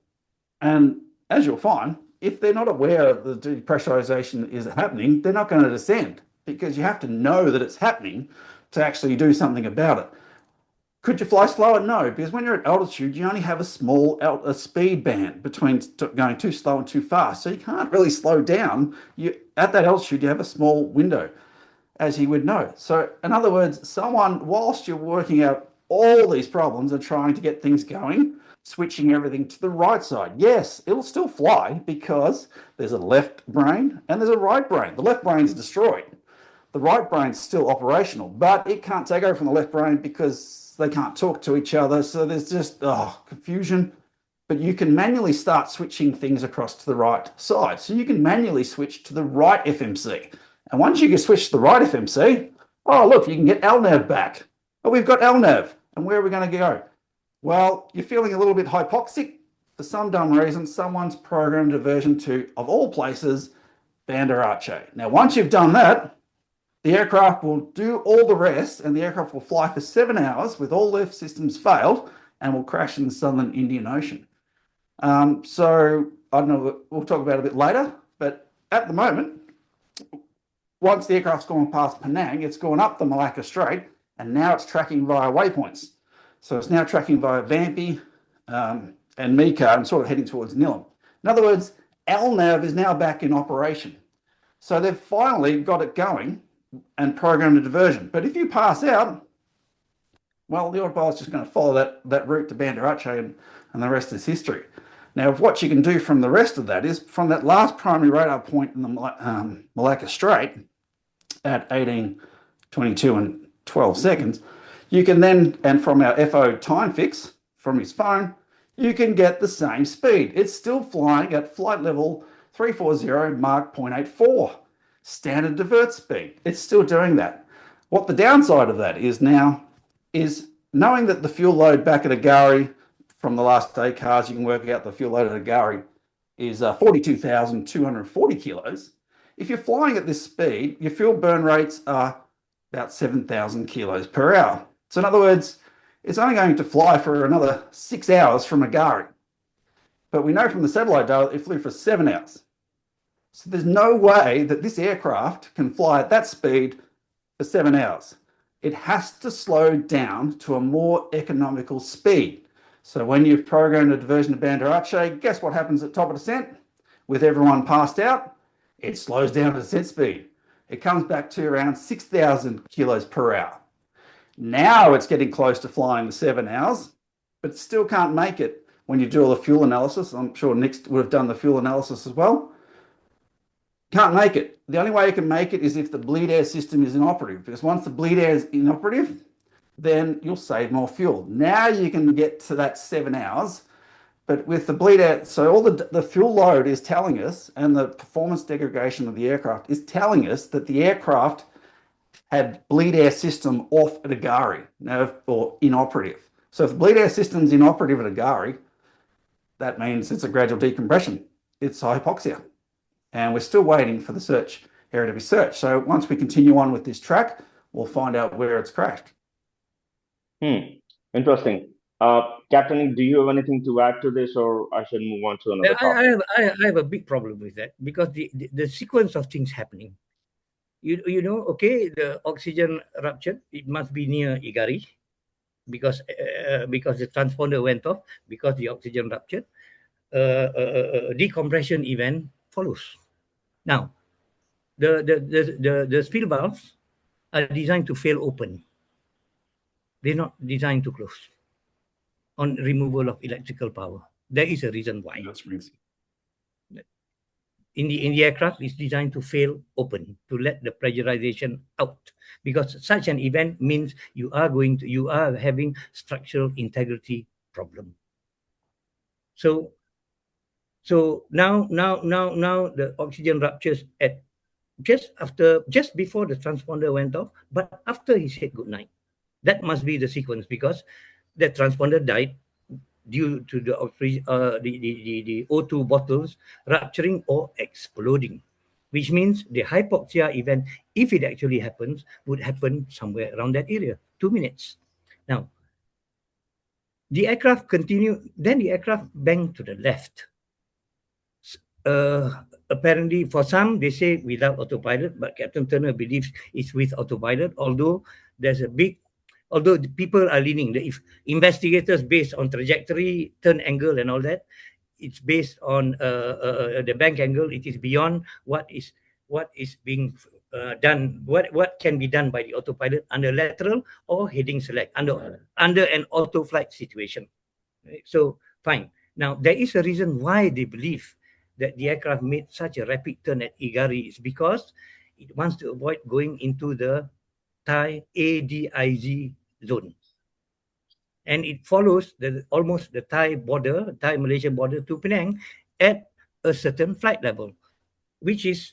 And as you'll find, if they're not aware the depressurization is happening, they're not going to descend because you have to know that it's happening to actually do something about it. Could you fly slower? No, because when you're at altitude, you only have a small speed band between going too slow and too fast. So you can't really slow down. At that altitude, you have a small window, as you would know. So in other words, whilst you're working out all these problems and trying to get things going, switching everything to the right side. Yes, it'll still fly because there's a left brain and there's a right brain. The left brain's destroyed. The right brain's still operational, but it can't take over from the left brain because they can't talk to each other. So there's just confusion. But you can manually start switching things across to the right side. So you can manually switch to the right FMC. And once you can switch to the right FMC, oh, look, you can get LNAV back. Oh, we've got LNAV. And where are we going to go? Well, you're feeling a little bit hypoxic. For some dumb reason, someone's programmed a version 2, of all places, Bandar-Aceh. Now, once you've done that, the aircraft will do all the rest, and the aircraft will fly for 7 hours with all their systems failed and will crash in the southern Indian Ocean. So, I don't know, we'll talk about it a bit later, but at the moment, once the aircraft's gone past Penang, it's gone up the Malacca Strait, and now it's tracking via waypoints. So it's now tracking via Vampy and Mika and sort of heading towards Nilam. In other words, LNAV is now back in operation. So they've finally got it going and programmed a diversion. But if you pass out, well, the autopilot's just going to follow that route to Bandar-Aceh and the rest is history. Now, what you can do from the rest of that is from that last primary radar point in the Malacca Strait at 18, 22 and 12 seconds, you can then, and from our FO time fix from his phone, you can get the same speed. It's still flying at flight level 340 Mach 0.84, standard divert speed. It's still doing that. What the downside of that is now is knowing that the fuel load back at IGARI from the last day cars, you can work out the fuel load at IGARI is 42,240 kilos. If you're flying at this speed, your fuel burn rates are about 7,000 kilos per hour. So in other words, it's only going to fly for another 6 hours from IGARI. But we know from the satellite data it flew for 7 hours. So there's no way that this aircraft can fly at that speed for 7 hours. It has to slow down to a more economical speed. So when you've programmed a diversion to Bandar-Aceh, guess what happens at top of descent? With everyone passed out, it slows down to descent speed. It comes back to around 6,000 kilos per hour. Now it's getting close to flying the 7 hours, but it still can't make it when you do all the fuel analysis. I'm sure Nik would have done the fuel analysis as well. Can't make it. The only way you can make it is if the bleed air system is inoperative, because once the bleed air is inoperative, then you'll save more fuel. Now you can get to that 7 hours, but with the bleed air, so all the fuel load is telling us, and the performance degradation of the aircraft is telling us that the aircraft had bleed air system off at IGARI, or inoperative. So if the bleed air system's inoperative at IGARI, that means it's a gradual decompression. It's hypoxia. And we're still waiting for the search area to be searched. So once we continue on with this track, we'll find out where it's crashed. Interesting. Captain, do you have anything to add to this, or I should move on to another I topic? have a big problem with that, because the sequence of things happening. You know, okay, the oxygen ruptured. It must be near IGARI, because the transponder went off, because the oxygen ruptured. Decompression event follows. Now, the spill valves are designed to fail open. They're not designed to close on removal of electrical power. There is a reason why. That's reason. In the aircraft, it's designed to fail open, to let the pressurization out, because such an event means you are having structural integrity problem. So now the oxygen ruptures at just before the transponder went off, but after he said goodnight. That must be the sequence, because the transponder died due to the O2 bottles rupturing or exploding, which means the hypoxia event, if it actually happens, would happen somewhere around that area, 2 minutes. Now, the aircraft continued, then the aircraft banged to the left. Apparently, for some, they say without autopilot, but Captain Turner believes it's with autopilot, although the people are leaning, if investigators based on trajectory, turn angle and all that, it's based on the bank angle. It is beyond what is being done, what can be done by the autopilot under lateral or heading select under an auto flight situation. Right? So fine. Now there is a reason why they believe that the aircraft made such a rapid turn at IGARI, is because it wants to avoid going into the Thai ADIZ zone. And it follows almost the Thai-Malaysian border to Penang at a certain flight level, which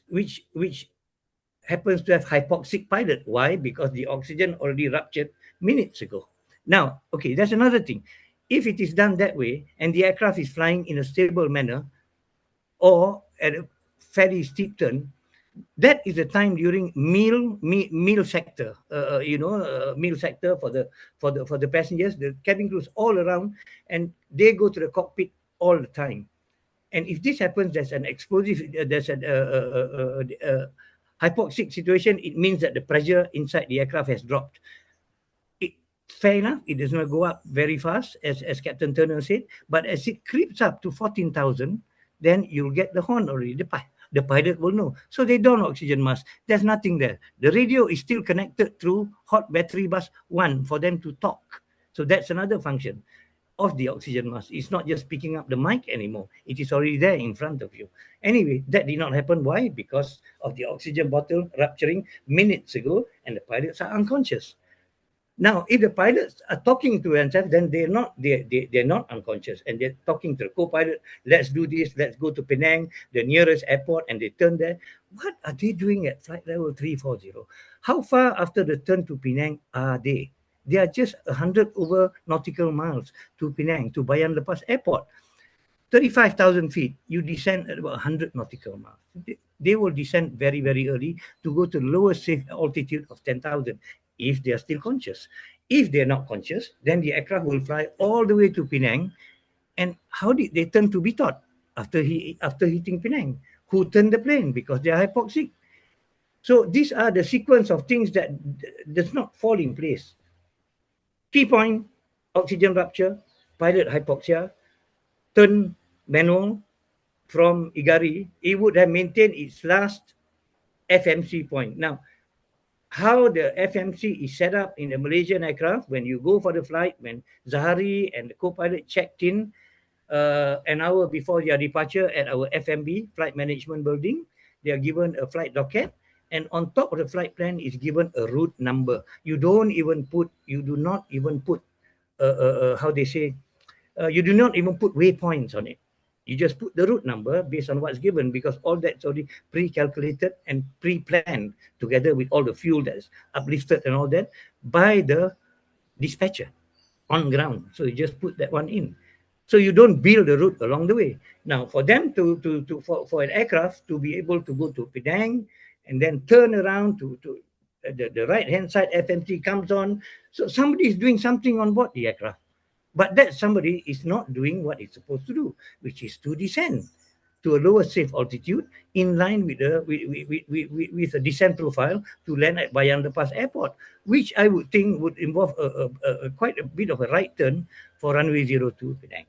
happens to have hypoxic pilot. Why? Because the oxygen already ruptured minutes ago. Now, okay, that's another thing. If it is done that way and the aircraft is flying in a stable manner or at a fairly steep turn, that is the time during meal sector, meal sector for the passengers, the cabin crews all around, and they go to the cockpit all the time. And if this happens, there's an explosive, there's a hypoxic situation. It means that the pressure inside the aircraft has dropped. Fair enough, it does not go up very fast, as Captain Turner said, but as it creeps up to 14,000, then you'll get the horn already. The pilot will know. So they don oxygen mask. There's nothing there. The radio is still connected through hot battery bus 1 for them to talk. So that's another function of the oxygen mask. It's not just picking up the mic anymore. It is already there in front of you. Anyway, that did not happen. Why? Because of the oxygen bottle rupturing minutes ago, and the pilots are unconscious. Now, if the pilots are talking to themselves, then they're not unconscious, and they're talking to the co-pilot. Let's do this. Let's go to Penang, the nearest airport, and they turn there. What are they doing at flight level 340? How far after the turn to Penang are they? They are just 100 over nautical miles to Penang, to Bayan Lepas Airport. 35,000 feet, you descend at about 100 nautical miles. They will descend very, very early to go to the lowest safe altitude of 10,000 if they are still conscious. If they're not conscious, then the aircraft will fly all the way to Penang. And how did they turn to be taught after hitting Penang? Who turned the plane? Because they are hypoxic. So these are the sequence of things that does not fall in place. Key point: oxygen rupture, pilot hypoxia, turn manual from IGARI, it would have maintained its last FMC point. Now, how the FMC is set up in the Malaysian aircraft, when you go for the flight, when Zahari and the co-pilot checked in an hour before their departure at our FMB, Flight Management Building, they are given a flight docket, and on top of the flight plan is given a route number. You do not even put, you do not even put waypoints on it. You just put the route number based on what's given, because all that's already pre-calculated and pre-planned together with all the fuel that's uplifted and all that by the dispatcher. on ground. So you just put that one in. So you don't build a route along the way. Now, for them for an aircraft to be able to go to Penang and then turn around to the right hand side FMC comes on. So somebody is doing something on board the aircraft. But that somebody is not doing what it's supposed to do, which is to descend to a lower safe altitude in line with with a descent profile to land at Bayan Lepas Airport, which I would think would involve quite a bit of a right turn for runway 02 Penang.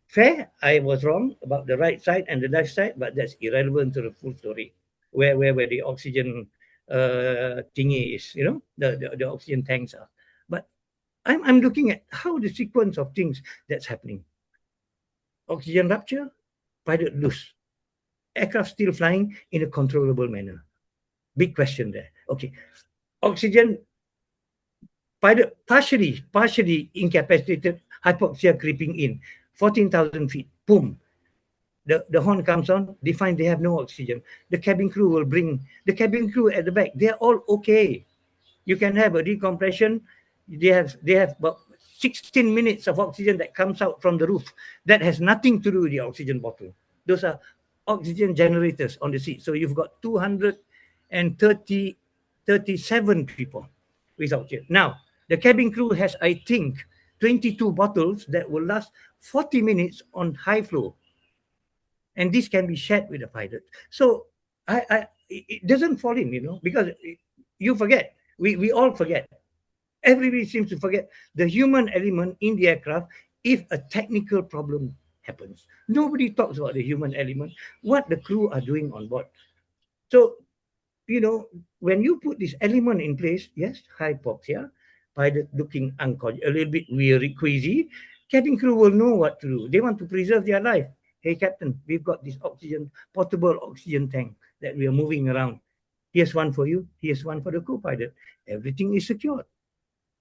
Fair, I was wrong about the right side and the left side, but that's irrelevant to the full story. Where the oxygen thingy is, the oxygen tanks are. But I'm looking at how the sequence of things that's happening. Oxygen rupture, pilot loose. Aircraft still flying in a controllable manner. Big question there. Okay. Oxygen, pilot partially incapacitated, hypoxia creeping in. 14,000 feet, boom. The horn comes on, they find they have no oxygen. The cabin crew will bring, the cabin crew at the back, they're all okay. You can have a decompression. They have about 16 minutes of oxygen that comes out from the roof. That has nothing to do with the oxygen bottle. Those are oxygen generators on the seat. So you've got 237 people with oxygen. Now, the cabin crew has, I think, 22 bottles that will last 40 minutes on high flow. And this can be shared with the pilot. So it doesn't fall in, because you forget. We all forget. Everybody seems to forget the human element in the aircraft if a technical problem happens. Nobody talks about the human element, what the crew are doing on board. So, when you put this element in place, yes, hypoxia, pilot looking unconscious, a little bit weary, queasy, cabin crew will know what to do. They want to preserve their life. Hey, Captain, we've got this portable oxygen tank that we are moving around. Here's one for you. Here's one for the co-pilot. Everything is secured.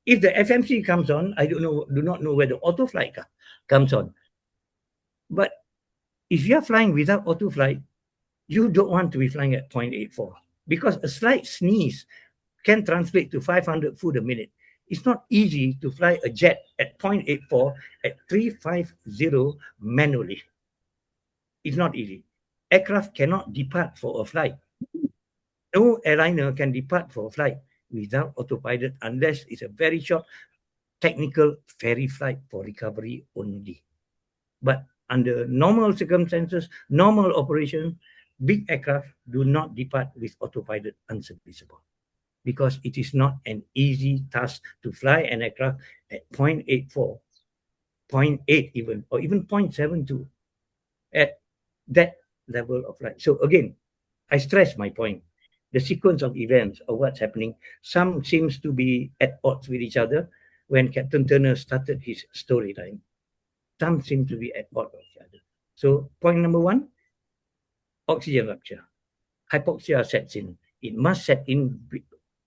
If the FMC comes on, I do not know where the auto flight comes on. But if you're flying without auto flight, you don't want to be flying at 0.84 because a slight sneeze can translate to 500 foot a minute. It's not easy to fly a jet at 0.84 at 350 manually. It's not easy. Aircraft cannot depart for a flight. No airliner can depart for a flight without autopilot unless it's a very short technical ferry flight for recovery only. But under normal circumstances, normal operation, big aircraft do not depart with autopilot unserviceable because it is not an easy task to fly an aircraft at 0.84, 0.8 even, or even 0.72 at that level of flight. So again, I stress my point. The sequence of events of what's happening, some seems to be at odds with each other when Captain Turner started his storyline. Some seem to be at odds with each other. So point number one, oxygen rupture. Hypoxia sets in. It must set in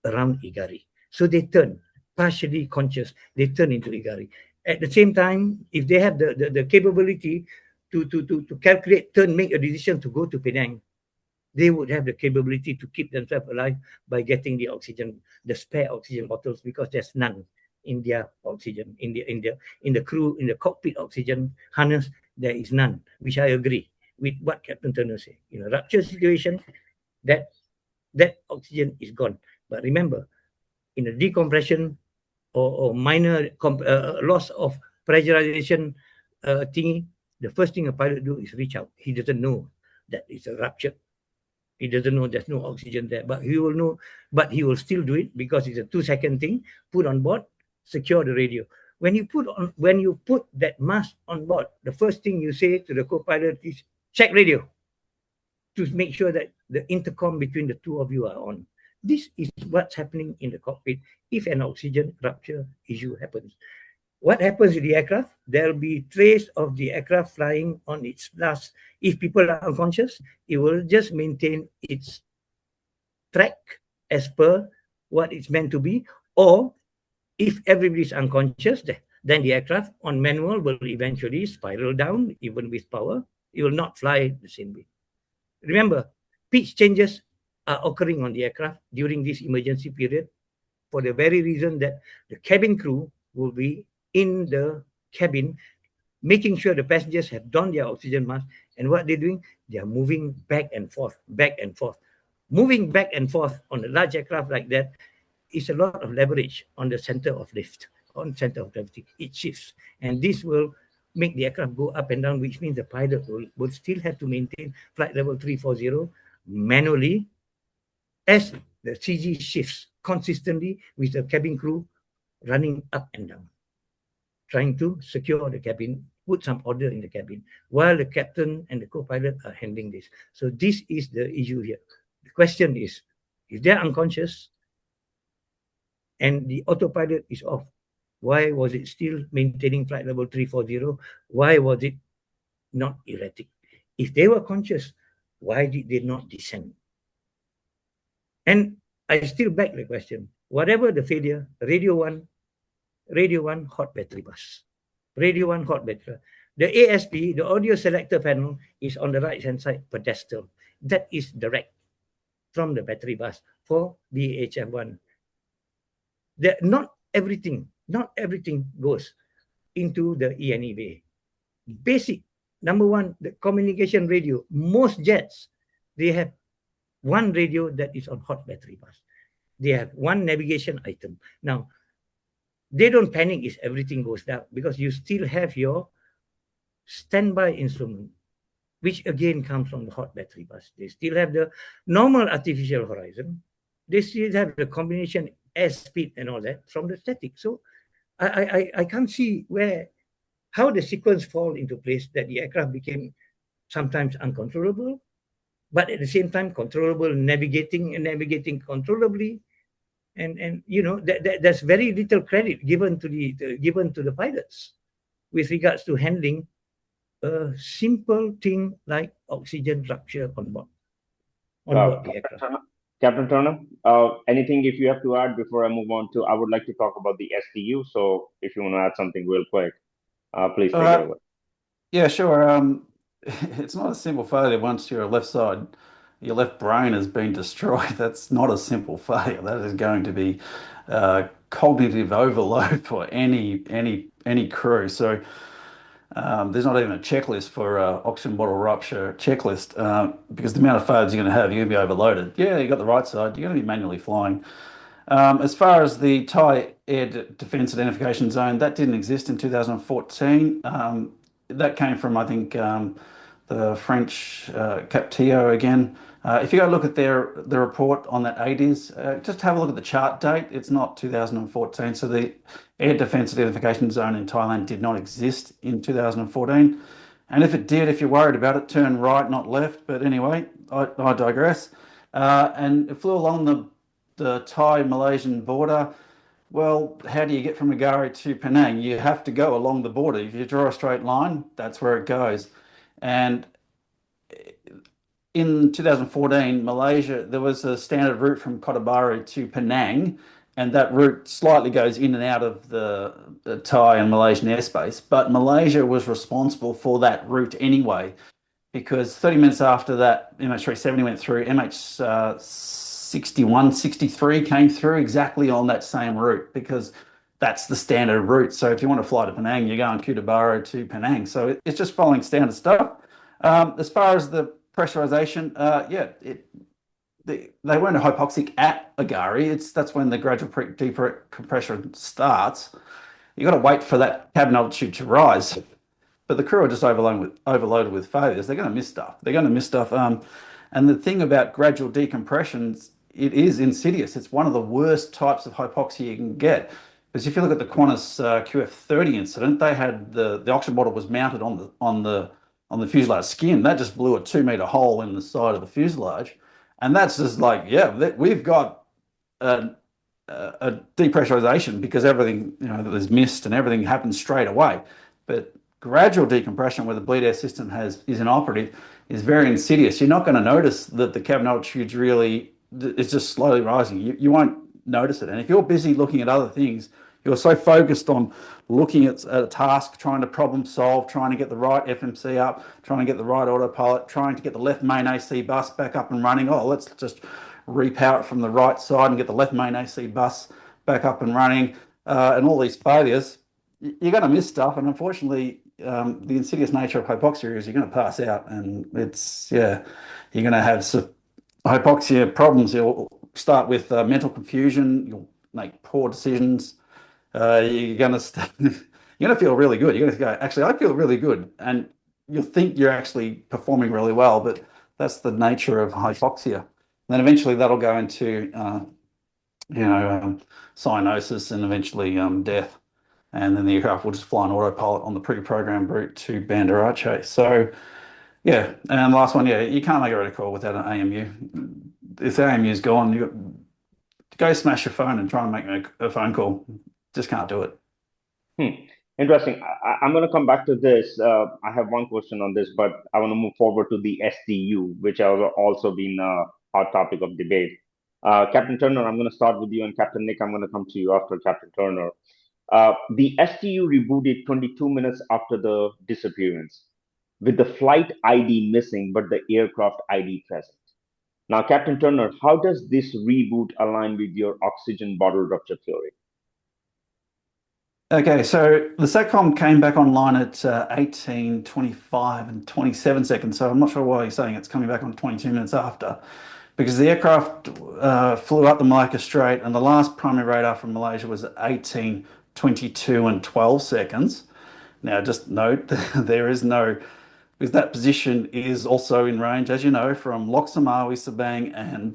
around IGARI. So they turn, partially conscious, they turn into IGARI. At the same time, if they have the capability to calculate, turn, make a decision to go to Penang, they would have the capability to keep themselves alive by getting the oxygen, the spare oxygen bottles, because there's none in their oxygen, in the crew, in the cockpit oxygen harness, there is none, which I agree with what Captain Turner said. In a rupture situation, that oxygen is gone. But remember, in a decompression or minor loss of pressurization thingy, the first thing a pilot do is reach out. He doesn't know that it's a rupture. He doesn't know there's no oxygen there, but he will know, but he will still do it because it's a 2-second thing. Put on board, secure the radio. When you put that mask on board, the first thing you say to the co-pilot is check radio to make sure that the intercom between the two of you are on. This is what's happening in the cockpit if an oxygen rupture issue happens. What happens with the aircraft? There'll be trace of the aircraft flying on its last. If people are unconscious, it will just maintain its track as per what it's meant to be. Or if everybody's unconscious, then the aircraft on manual will eventually spiral down, even with power. It will not fly the same way. Remember, pitch changes are occurring on the aircraft during this emergency period for the very reason that the cabin crew will be in the cabin, making sure the passengers have donned their oxygen mask. And what they're doing, they are moving back and forth, back and forth. Moving back and forth on a large aircraft like that is a lot of leverage on the center of lift, on center of gravity. It shifts. And this will make the aircraft go up and down, which means the pilot will still have to maintain flight level 340 manually as the CG shifts consistently with the cabin crew running up and down, trying to secure the cabin, put some order in the cabin, while the captain and the co-pilot are handling this. So this is the issue here. The question is, if they're unconscious and the autopilot is off, why was it still maintaining flight level 340? Why was it not erratic? If they were conscious, why did they not descend? And I still back the question. Whatever the failure, radio one, hot battery bus. Radio 1, hot battery. The ASP, the audio selector panel, is on the right-hand side pedestal. That is direct from the battery bus for VHF1. Not everything goes into the ENE bay. Basic, number one, the communication radio. Most jets, they have one radio that is on hot battery bus. They have one navigation item. Now, they don't panic if everything goes down because you still have your standby instrument, which again comes from the hot battery bus. They still have the normal artificial horizon. They still have the combination airspeed and all that from the static. So I can't see how the sequence fall into place that the aircraft became sometimes uncontrollable, but at the same time controllable, navigating controllably. And you know there's very little credit given to the pilots with regards to handling a simple thing like oxygen rupture on board the aircraft. Captain Turner, anything if you have to add before I move on to, I would like to talk about the STU. So if you want to add something real quick, please take it over. Yeah, sure. It's not a simple failure once your left brain has been destroyed. That's not a simple failure. That is going to be cognitive overload for any crew. So there's not even a checklist for oxygen bottle rupture checklist because the amount of failures you're going to have, you're going to be overloaded. Yeah, you got the right side. You're going to be manually flying. As far as the Thai Air Defence Identification Zone, that didn't exist in 2014. That came from, I think, the French Capt again. If you go look at the report on that ADIS, just have a look at the chart date. It's not 2014. So the Air Defence Identification Zone in Thailand did not exist in 2014. And if it did, if you're worried about it, turn right, not left. But anyway, I digress. And it flew along the Thai-Malaysian border. Well, how do you get from IGARI to Penang? You have to go along the border. If you draw a straight line, that's where it goes. And in 2014, Malaysia, there was a standard route from Kota Bharu to Penang, and that route slightly goes in and out of the Thai and Malaysian airspace. But Malaysia was responsible for that route anyway, because 30 minutes after that MH370 went through, MH61, 63 came through exactly on that same route because that's the standard route. So if you want to fly to Penang, you're going Kota Bharu to Penang. So it's just following standard stuff. As far as the pressurization, they weren't hypoxic at IGARI. That's when the gradual decompression starts. You got to wait for that cabin altitude to rise. But the crew are just overloaded with failures. They're going to miss stuff. And the thing about gradual decompressions, it is insidious. It's one of the worst types of hypoxia you can get. Because if you look at the Qantas QF30 incident, they had the oxygen bottle was mounted on the fuselage skin. That just blew a 2-meter hole in the side of the fuselage, and that's just like, we've got a depressurization because everything there's mist and everything happens straight away. But gradual decompression, where the bleed air system is inoperative, is very insidious. You're not going to notice that the cabin altitude is just slowly rising. You won't notice it. And if you're busy looking at other things, you're so focused on looking at a task, trying to problem solve, trying to get the right FMC up, trying to get the right autopilot, trying to get the left main AC bus back up and running. Oh, let's just repower it from the right side and get the left main AC bus back up and running. And all these failures, you're going to miss stuff, and unfortunately, the insidious nature of hypoxia is you're going to pass out, and you're going to have some hypoxia problems. You'll start with mental confusion. You'll make poor decisions. You're going to you're going to feel really good. You're going to go, actually, I feel really good, and you'll think you're actually performing really well, but that's the nature of hypoxia. And then eventually that'll go into cyanosis and eventually death. And then the aircraft will just fly on autopilot on the pre-programmed route to Bandar Aceh. So, yeah, and last one, yeah, you can't make a recall without an AMU. If the AMU's gone, you go smash your phone and try and make a phone call. Just can't do it. Interesting. I'm going to come back to this. I have one question on this, but I want to move forward to the STU, which has also been a hot topic of debate. Captain Turner, I'm going to start with you, and Captain Nik, I'm going to come to you after Captain Turner. The STU rebooted 22 minutes after the disappearance, with the flight ID missing, but the aircraft ID present. Now, Captain Turner, how does this reboot align with your oxygen bottle rupture theory? Okay, so the SATCOM came back online at 18, 25, and 27 seconds. So I'm not sure why you're saying it's coming back on 22 minutes after, because the aircraft flew up the Malacca Strait, and the last primary radar from Malaysia was at 18, 22, and 12 seconds. Now, just note there is no, because that position is also in range, as you know, from Lok Samawi, Sabang, and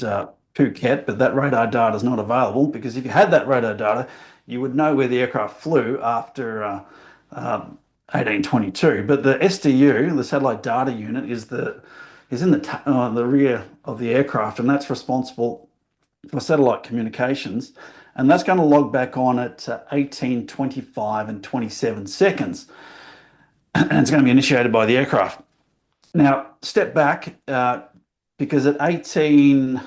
Phuket, but that radar data is not available, because if you had that radar data, you would know where the aircraft flew after 1822. But the SDU, the satellite data unit, is in the rear of the aircraft, and that's responsible for satellite communications. And that's going to log back on at 18, 25, and 27 seconds. And it's going to be initiated by the aircraft. Now, step back, because at 18,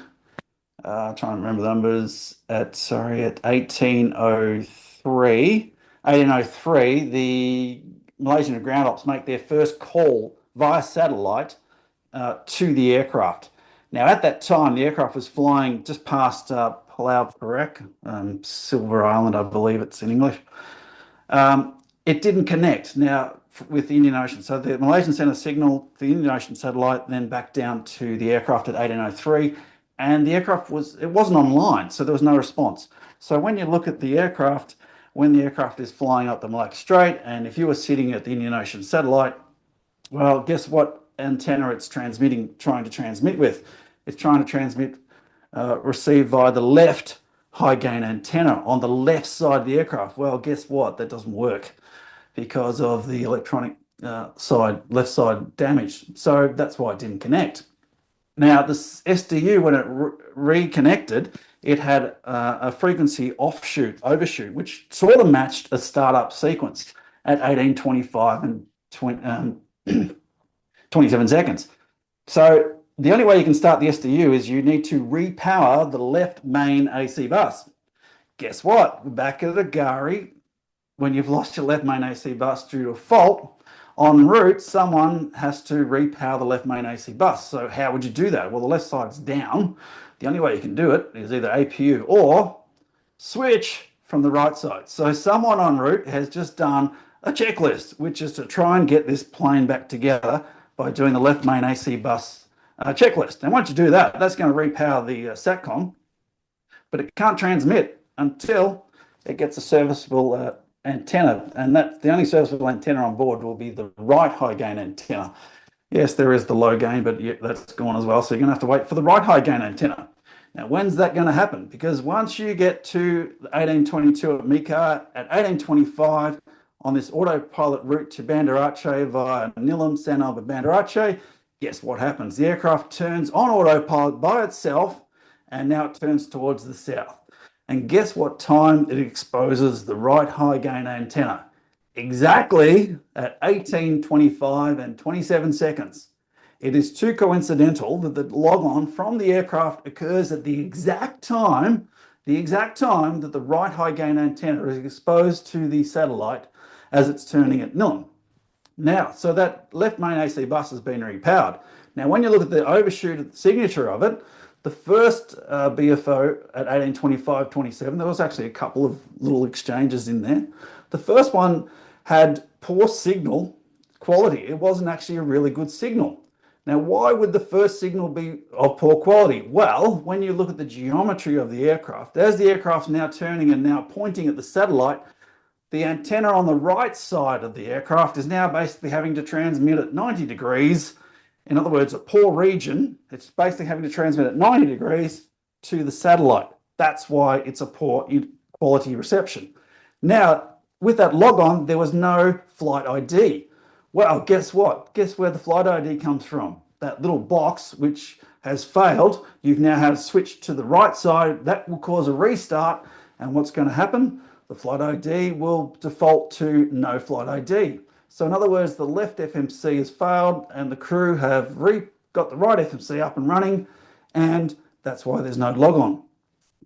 trying to remember the numbers, at 1803, the Malaysian ground ops make their first call via satellite to the aircraft. Now, at that time, the aircraft was flying just past Pulau Perak, Silver Island, I believe it's in English. It didn't connect now with the Indian Ocean. So the Malaysian sent a signal, the Indian Ocean satellite, then back down to the aircraft at 1803, and the aircraft wasn't online, so there was no response. So when you look at the aircraft, when the aircraft is flying up the Malacca Strait, and if you were sitting at the Indian Ocean satellite, well, guess what antenna it's trying to transmit with? It's trying to transmit, receive via the left high gain antenna on the left side of the aircraft. Well, guess what? That doesn't work because of the electronic left side damage. So that's why it didn't connect. Now, the SDU, when it reconnected, it had a frequency overshoot, which sort of matched a startup sequence at 1825 and 27 seconds. So the only way you can start the SDU is you need to repower the left main AC bus. Guess what? Back at IGARI, when you've lost your left main AC bus due to a fault, en route, someone has to repower the left main AC bus. So how would you do that? Well, the left side's down. The only way you can do it is either APU or switch from the right side. So someone en route has just done a checklist, which is to try and get this plane back together by doing the left main AC bus checklist. And once you do that, that's going to repower the SATCOM, but it can't transmit until it gets a serviceable antenna, and that's the only serviceable antenna on board will be the right high gain antenna. Yes, there is the low gain, but that's gone as well. So you're going to have to wait for the right high gain antenna. Now, when's that going to happen? Because once you get to 1822 at Mika, at 1825 on this autopilot route to Bandar Aceh via Nilam, San Albert, Bandar Aceh, guess what happens? The aircraft turns on autopilot by itself, and now it turns towards the south. And guess what time it exposes the right high gain antenna? Exactly at 1825 and 27 seconds. It is too coincidental that the log on from the aircraft occurs at the exact time that the right high gain antenna is exposed to the satellite as it's turning at Nilam. Now, so that left main AC bus has been repowered. Now, when you look at the overshoot at the signature of it, the first BFO at 1825-27, there was actually a couple of little exchanges in there. The first one had poor signal quality. It wasn't actually a really good signal. Now, why would the first signal be of poor quality? Well, when you look at the geometry of the aircraft, as the aircraft's now turning and now pointing at the satellite, the antenna on the right side of the aircraft is now basically having to transmit at 90 degrees. In other words, a poor region, it's basically having to transmit at 90 degrees to the satellite. That's why it's a poor quality reception. Now, with that log on, there was no flight ID. Well, guess what? Guess where the flight ID comes from? That little box which has failed. You've now had to switch to the right side. That will cause a restart. And what's going to happen? The flight ID will default to no flight ID. So in other words, the left FMC has failed and the crew have got the right FMC up and running, and that's why there's no log on.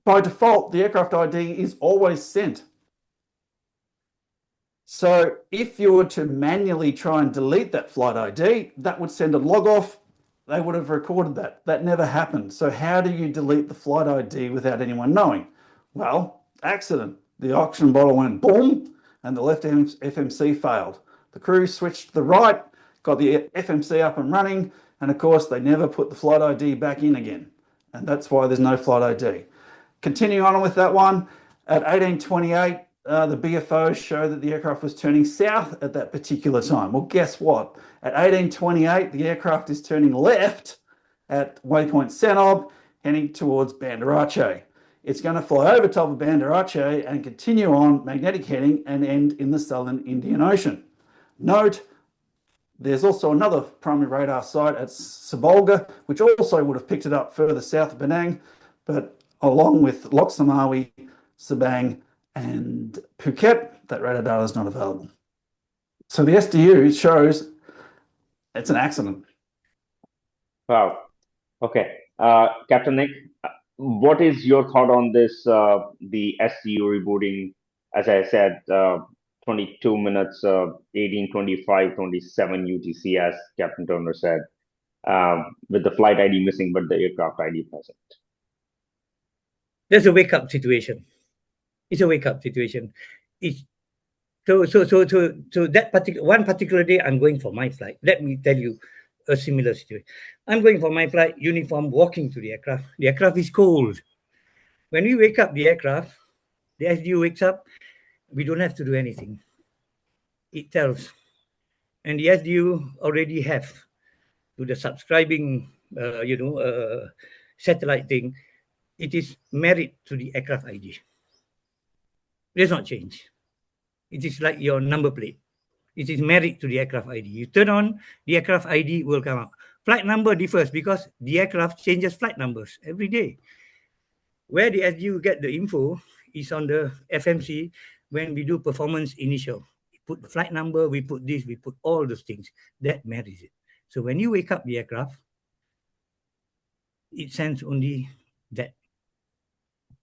By default, the aircraft ID is always sent. So if you were to manually try and delete that flight ID, that would send a log off. They would have recorded that. That never happened. So how do you delete the flight ID without anyone knowing? Well, accident. The oxygen bottle went boom and the left FMC failed. The crew switched to the right, got the FMC up and running, and of course they never put the flight ID back in again. And that's why there's no flight ID. Continuing on with that one, at 1828, the BFOs show that the aircraft was turning south at that particular time. Well, guess what? At 1828, the aircraft is turning left at waypoint Senob, heading towards Banda Aceh. It's going to fly over top of Banda Aceh and continue on magnetic heading and end in the southern Indian Ocean. Note, there's also another primary radar site at Sabolga, which also would have picked it up further south of Penang, but along with Lok Samawi, Sabang, and Phuket, that radar data is not available. So the SDU shows it's an accident. Wow. Okay. Captain Nik, what is your thought on this, the SDU rebooting? As I said, 22 minutes, 18:25, 27 UTC, as Captain Turner said, with the flight ID missing, but the aircraft ID present. There's a wake-up situation. It's a wake-up situation. So that particular day, I'm going for my flight. Let me tell you a similar situation. I'm going for my flight, uniform, walking to the aircraft. The aircraft is cold. When we wake up the aircraft, the SDU wakes up, we don't have to do anything. It tells. And the SDU already have to the subscribing, satellite thing. It is married to the aircraft ID. It does not change. It is like your number plate. It is married to the aircraft ID. You turn on, the aircraft ID will come out. Flight number differs because the aircraft changes flight numbers every day. Where the SDU get the info is on the FMC when we do performance initial. We put the flight number, we put this, we put all those things. That marries it. So when you wake up the aircraft, it sends only that.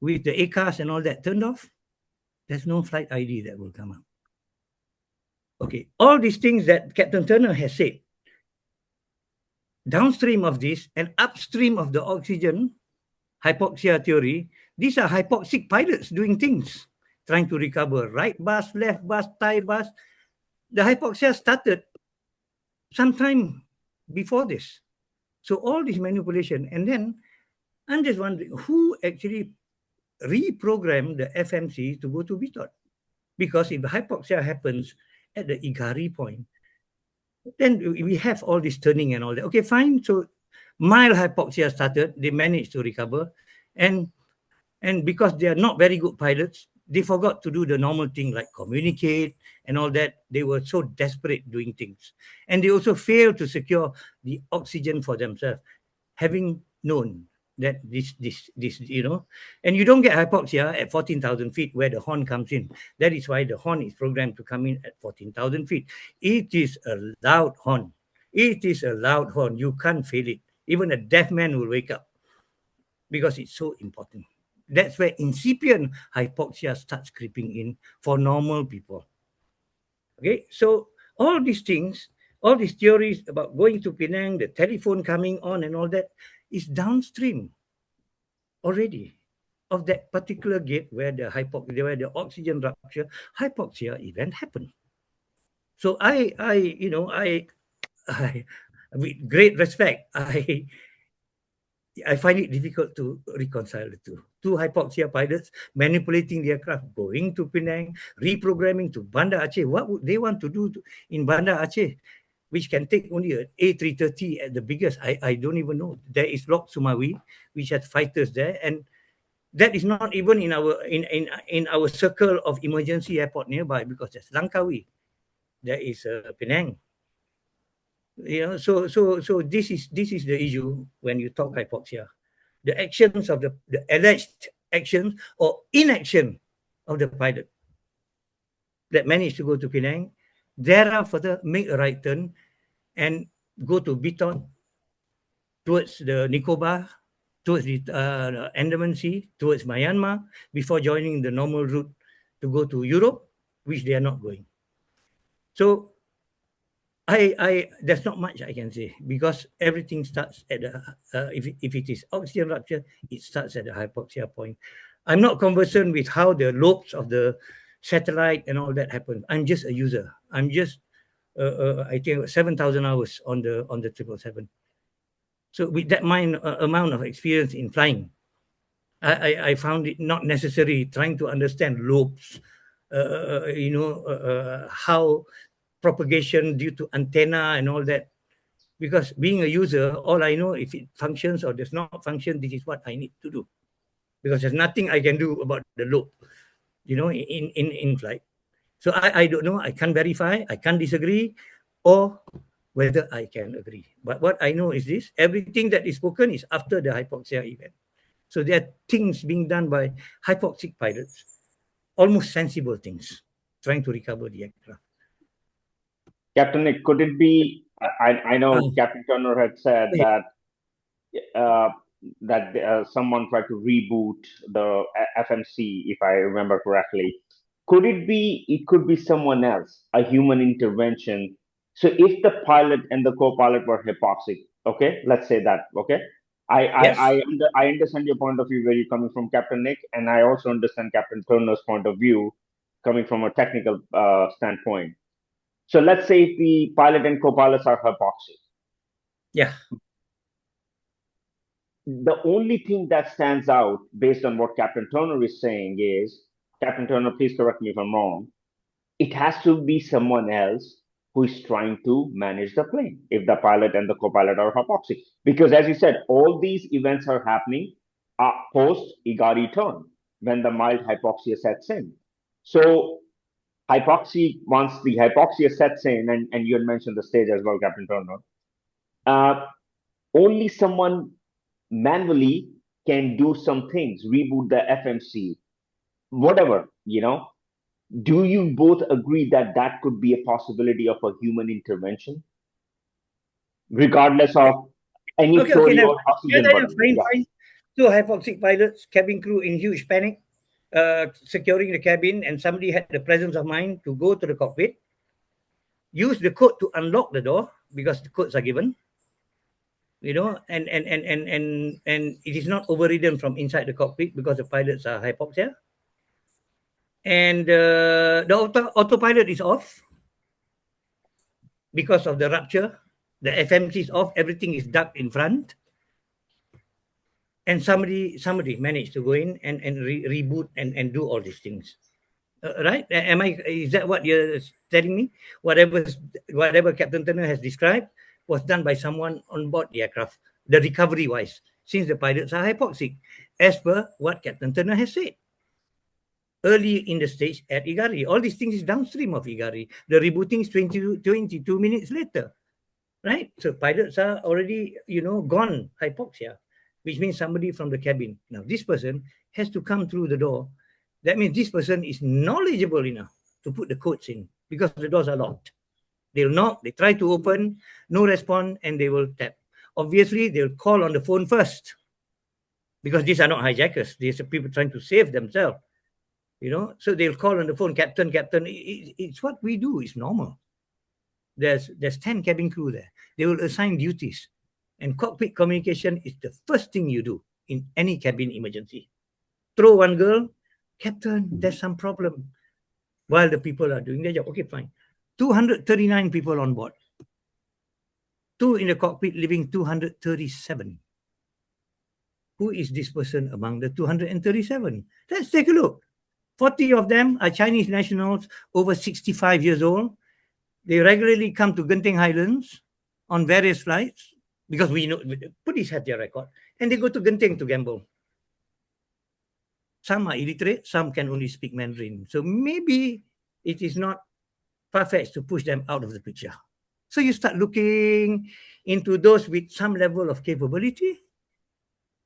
With the ACAS and all that turned off, there's no flight ID that will come out. Okay, all these things that Captain Turner has said, downstream of this and upstream of the oxygen hypoxia theory, these are hypoxic pilots doing things, trying to recover right bus, left bus, thigh bus. The hypoxia started sometime before this. So all this manipulation, and then I'm just wondering who actually reprogrammed the FMC to go to VTOL. Because if the hypoxia happens at the IGARI point, then we have all this turning and all that. Okay, fine. So mild hypoxia started, they managed to recover. And because they are not very good pilots, they forgot to do the normal thing like communicate and all that. They were so desperate doing things. And they also failed to secure the oxygen for themselves, having known that this, and you don't get hypoxia at 14,000 feet where the horn comes in. That is why the horn is programmed to come in at 14,000 feet. It is a loud horn. It is a loud horn. You can't fail it. Even a deaf man will wake up because it's so important. That's where incipient hypoxia starts creeping in for normal people. Okay, so all these things, all these theories about going to Penang, the telephone coming on and all that is downstream already. of that particular gate where the oxygen rupture, hypoxia event happened. So with great respect, I find it difficult to reconcile the two. Two hypoxia pilots manipulating the aircraft, going to Penang, reprogramming to Banda Aceh. What would they want to do in Banda Aceh, which can take only an A330 at the biggest? I don't even know. There is Lok Sumawi, which has fighters there, and that is not even in our circle of emergency airport nearby, because there's Langkawi, there is Penang. So this is the issue when you talk hypoxia. The actions of the alleged actions or inaction of the pilot that managed to go to Penang, thereafter make a right turn and go to Biton, towards the Nicobar, towards the Andaman Sea, towards Myanmar, before joining the normal route to go to Europe, which they are not going. So there's not much I can say, because everything starts at the if it is oxygen rupture, it starts at the hypoxia point. I'm not conversant with how the lobes of the satellite and all that happen. I'm just a user. I'm just I think 7,000 hours on the 777. So with that amount of experience in flying, I found it not necessary trying to understand lobes, how propagation due to antenna and all that. Because being a user, all I know, if it functions or does not function, this is what I need to do. Because there's nothing I can do about the lobe, in flight. So I don't know. I can't verify. I can't disagree, or whether I can agree. But what I know is this: everything that is spoken is after the hypoxia event. So there are things being done by hypoxic pilots, almost sensible things, trying to recover the aircraft. Captain Nik, could it be? I know Captain Turner had said that someone tried to reboot the FMC, if I remember correctly. Could it be? It could be someone else, a human intervention. So if the pilot and the co-pilot were hypoxic, okay, let's say that, okay. I understand your point of view where you're coming from, Captain Nik, and I also understand Captain Turner's point of view coming from a technical standpoint. So let's say if the pilot and co-pilots are hypoxic. Yeah. The only thing that stands out based on what Captain Turner is saying is, Captain Turner, please correct me if I'm wrong, it has to be someone else who is trying to manage the plane if the pilot and the co-pilot are hypoxic. Because as you said, all these events are happening post IGARI turn, when the mild hypoxia sets in. So once the hypoxia sets in, and you had mentioned the stage as well, Captain Turner, only someone manually can do some things, reboot the FMC, whatever, Do you both agree that that could be a possibility of a human intervention, regardless of any theory or oxygen burden? Fine. Two hypoxic pilots, cabin crew in huge panic, securing the cabin, and somebody had the presence of mind to go to the cockpit, use the code to unlock the door, because the codes are given, and it is not overridden from inside the cockpit because the pilots are hypoxia. And the autopilot is off because of the rupture. The FMC is off. Everything is ducked in front. And somebody managed to go in and reboot and do all these things. Right? Is that what you're telling me? Whatever Captain Turner has described was done by someone on board the aircraft, the recovery-wise, since the pilots are hypoxic, as per what Captain Turner has said early in the stage at IGARI. All these things is downstream of IGARI. The rebooting is 22 minutes later, right? So pilots are already, gone hypoxia, which means somebody from the cabin. Now, this person has to come through the door. That means this person is knowledgeable enough to put the codes in, because the doors are locked. They'll knock, they try to open, no response, and they will tap. Obviously, they'll call on the phone first, because these are not hijackers. These are people trying to save themselves. So they'll call on the phone, Captain. It's what we do. It's normal. There's 10 cabin crew there. They will assign duties. And cockpit communication is the first thing you do in any cabin emergency. throw one girl, Captain, there's some problem. While the people are doing their job. Okay, fine. 239 people on board. 2 in the cockpit, leaving 237. Who is this person among the 237? Let's take a look. 40 of them are Chinese nationals over 65 years old. They regularly come to Genting Highlands on various flights because we know police have their record, and they go to Genting to gamble. Some are illiterate, some can only speak Mandarin. So maybe it is not far-fetched to push them out of the picture. So you start looking into those with some level of capability,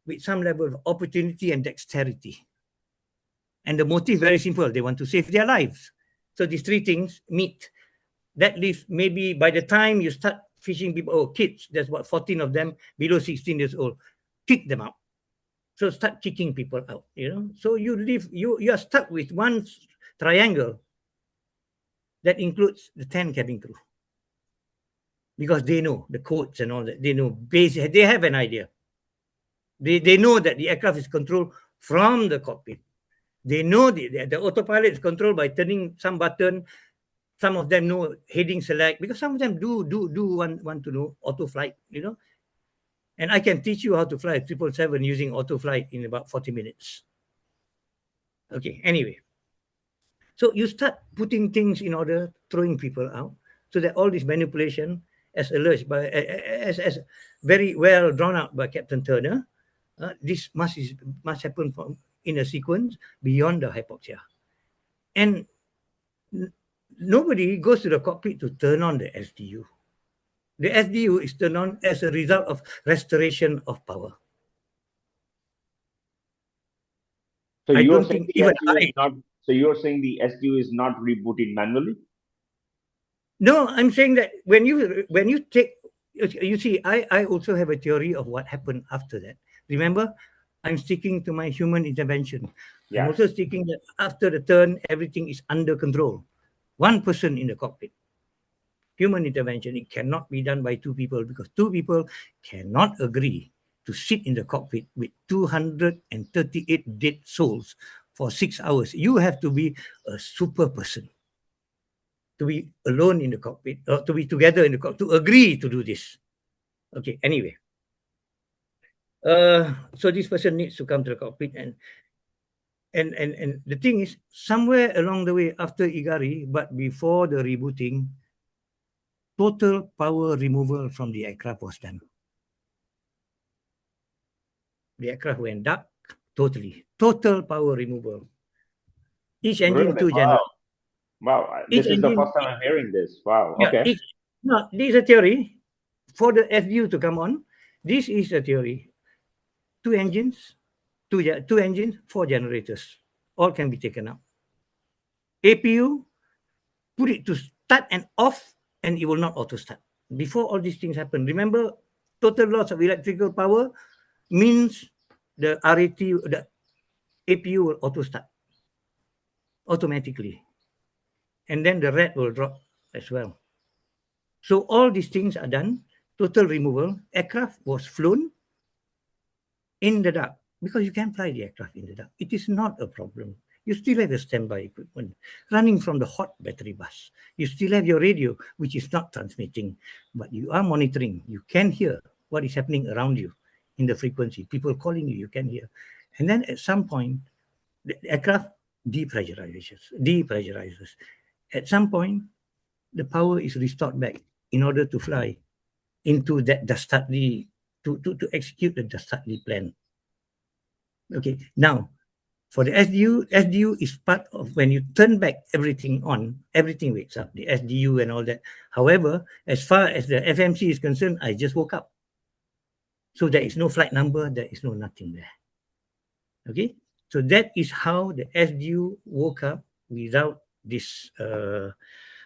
with some level of opportunity and dexterity. And the motive very simple, they want to save their lives. So these three things meet. That leaves maybe by the time you start fishing people, oh, kids, there's what, 14 of them below 16 years old, kick them out. So start kicking people out, So you are stuck with one triangle that includes the 10 cabin crew. Because they know the codes and all that. They know, they have an idea. They know that the aircraft is controlled from the cockpit. They know the autopilot is controlled by turning some button. Some of them know heading select, because some of them do want to know auto flight, And I can teach you how to fly a 777 using auto flight in about 40 minutes. Okay, anyway. So you start putting things in order, throwing people out, so that all this manipulation, as alleged by, as very well drawn out by Captain Turner, this must happen in a sequence beyond the hypoxia. And nobody goes to the cockpit to turn on the SDU. The SDU is turned on as a result of restoration of power. So you're saying the SDU is not rebooted manually? No, I'm saying that when you take, you see, I also have a theory of what happened after that. Remember, I'm sticking to my human intervention. Yes. I'm also sticking that after the turn, everything is under control. One person in the cockpit. Human intervention, it cannot be done by two people, because two people cannot agree to sit in the cockpit with 238 dead souls for 6 hours. You have to be a super person to be alone in the cockpit, or to be together in the cockpit, to agree to do this. Okay, anyway. So this person needs to come to the cockpit, and the thing is, somewhere along the way after IGARI, but before the rebooting, total power removal from the aircraft was done. The aircraft went dark, totally. Total power removal. Each engine, really? 2 generators. Wow. This is the first time I'm hearing this. Wow. Yeah, okay. This is a theory. For the SDU to come on, this is a theory. 2 engines, 4 generators. All can be taken out. APU, put it to start and off, and it will not auto start. Before all these things happen, remember, total loss of electrical power means the APU will auto start automatically. And then the red will drop as well. So all these things are done, total removal. Aircraft was flown in the dark, because you can fly the aircraft in the dark. It is not a problem. You still have your standby equipment running from the hot battery bus. You still have your radio, which is not transmitting, but you are monitoring. You can hear what is happening around you in the frequency. People calling you, you can hear. And then at some point, the aircraft depressurizes. At some point, the power is restored back in order to fly into that Dastardly, to execute the Dastardly plan. Okay, now, for the SDU is part of when you turn back everything on, everything wakes up, the SDU and all that. However, as far as the FMC is concerned, I just woke up. So there is no flight number, there is no nothing there. Okay, so that is how the SDU woke up without this,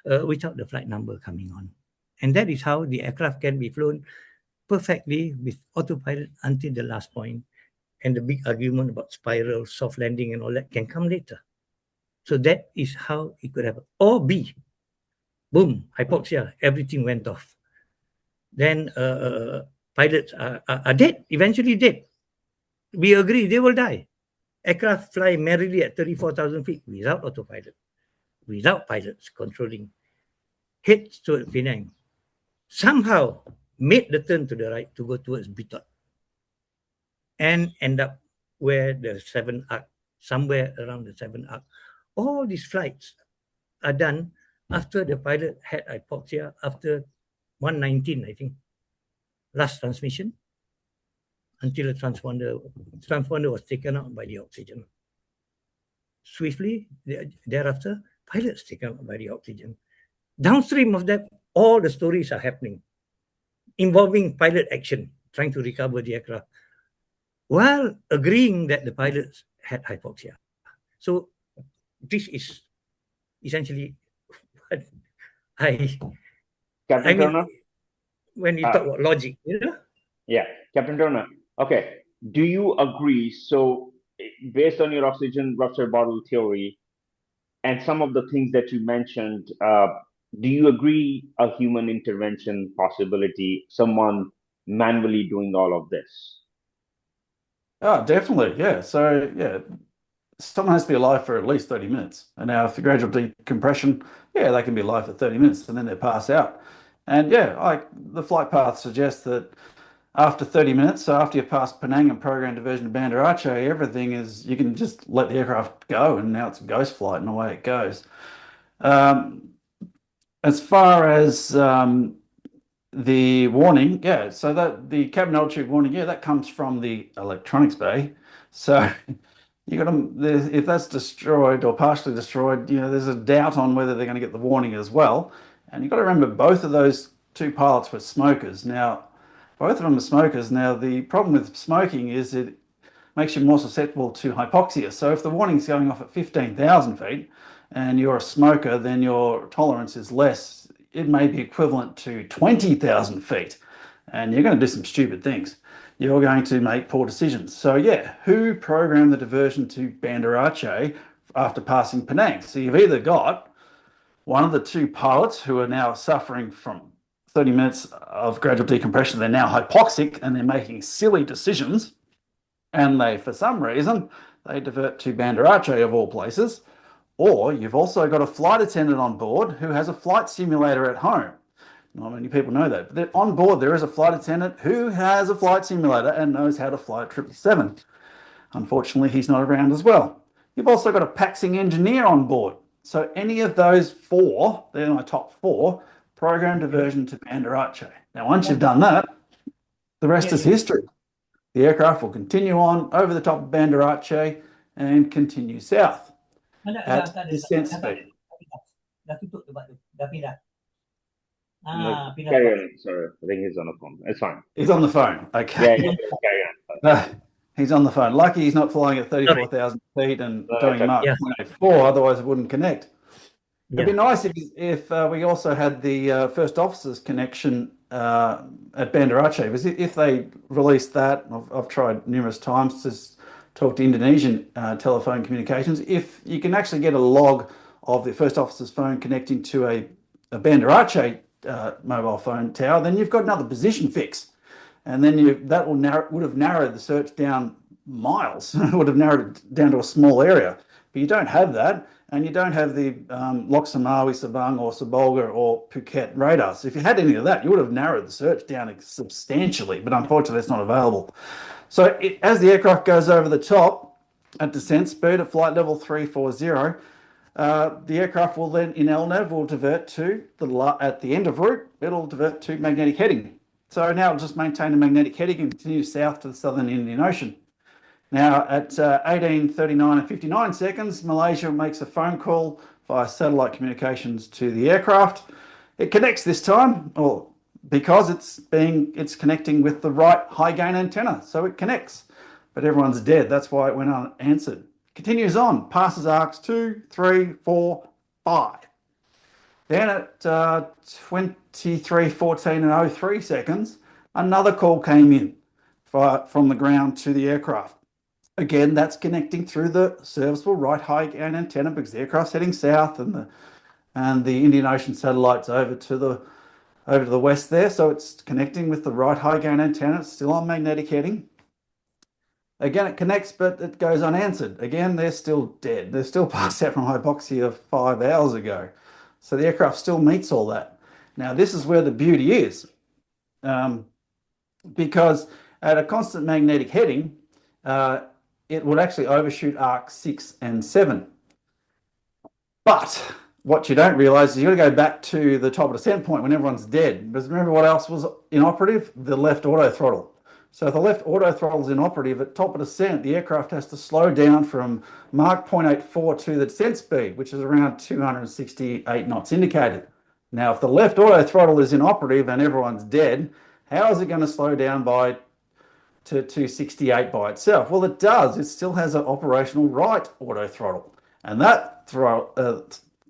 without the flight number coming on. And that is how the aircraft can be flown perfectly with autopilot until the last point. And the big argument about spiral, soft landing and all that can come later. So that is how it could happen. Or B, boom, hypoxia, everything went off. Then pilots are dead, eventually dead. We agree they will die. Aircraft fly merrily at 34,000 feet without autopilot, without pilots controlling, head toward Penang. Somehow made the turn to the right to go towards Bitot and end up where the 7th arc, somewhere around the 7th arc. All these flights are done after the pilot had hypoxia after 119, I think, last transmission, until the transponder was taken out by the oxygen. Swiftly, thereafter, pilots taken out by the oxygen. Downstream of that, all the stories are happening, involving pilot action, trying to recover the aircraft, while agreeing that the pilots had hypoxia. So this is essentially what Captain Turner? when you talk about logic, you know? Yeah, Captain Turner. Okay, do you agree? So, based on your oxygen rupture bottle theory and some of the things that you mentioned, do you agree a human intervention possibility, someone manually doing all of this? Oh, definitely. Yeah. So, yeah, someone has to be alive for at least 30 minutes. And now, if the gradual decompression, yeah, they can be alive for 30 minutes and then they pass out. And yeah, the flight path suggests that after 30 minutes, so after you pass Penang and program diversion to Banda Aceh, everything is, you can just let the aircraft go and now it's a ghost flight and away it goes. As far as the warning, yeah, so that the cabin altitude warning, yeah, that comes from the electronics bay. So you got to, if that's destroyed or partially destroyed, there's a doubt on whether they're going to get the warning as well. And you've got to remember both of those two pilots were smokers. Now, both of them are smokers. Now, the problem with smoking is it makes you more susceptible to hypoxia. So if the warning's going off at 15,000 feet and you're a smoker, then your tolerance is less. It may be equivalent to 20,000 feet, and you're going to do some stupid things. You're going to make poor decisions. So yeah, who programmed the diversion to Banda Aceh after passing Penang? So you've either got one of the two pilots who are now suffering from 30 minutes of gradual decompression. They're now hypoxic and they're making silly decisions. And they, for some reason, they divert to Banda Aceh of all places. Or you've also got a flight attendant on board who has a flight simulator at home. Not many people know that. But on board, there is a flight attendant who has a flight simulator and knows how to fly a 777. Unfortunately, he's not around as well. You've also got a paxing engineer on board. So any of those four, they're my top four, program diversion to Banda Aceh. Now, once you've done that, the rest is history. The aircraft will continue on over the top of Banda Aceh and continue south at descent speed. Carry on, sorry. I think he's on the phone. It's fine. He's on the phone. Okay. Yeah, carry on. He's on the phone. Lucky he's not flying at 34,000 feet and doing Mach 0.84, otherwise it wouldn't connect. It'd be nice if we also had the first officer's connection at Banda Aceh, because if they released that, I've tried numerous times to talk to Indonesian telephone communications. If you can actually get a log of the first officer's phone connecting to a Banda Aceh mobile phone tower, then you've got another position fix, and then that would have narrowed the search down miles. Would have narrowed it down to a small area, but you don't have that. And you don't have the Lok Samawi, Sabang, or Sabolga, or Phuket radars. So if you had any of that, you would have narrowed the search down substantially, but unfortunately it's not available. So as the aircraft goes over the top at descent speed at flight level 340, the aircraft will then, in LNAV, will divert to, at the end of route, it'll divert to magnetic heading. So now it'll just maintain a magnetic heading and continue south to the southern Indian Ocean. Now, at 18:39 and 59 seconds, Malaysia makes a phone call via satellite communications to the aircraft. It connects this time, or because it's connecting with the right high gain antenna, so it connects. But everyone's dead. That's why it went unanswered. Continues on, passes arcs 2, 3, 4, 5. Then at 23:14 and 03 seconds, another call came in from the ground to the aircraft. Again, that's connecting through the serviceable right high gain antenna because the aircraft's heading south and the Indian Ocean satellite's over to the west there. So it's connecting with the right high gain antenna. It's still on magnetic heading. Again, it connects, but it goes unanswered. Again, they're still dead. They're still passed out from hypoxia 5 hours ago. So the aircraft still meets all that. Now, this is where the beauty is, because at a constant magnetic heading, it would actually overshoot arc 6 and 7. But what you don't realize is you've got to go back to the top of descent point when everyone's dead. Because remember what else was inoperative? The left auto throttle. So if the left auto throttle is inoperative, at top of descent, the aircraft has to slow down from Mach 0.84 to the descent speed, which is around 268 knots indicated. Now, if the left auto throttle is inoperative and everyone's dead, how is it going to slow down to 268 by itself? Well, it does. It still has an operational right auto throttle. And that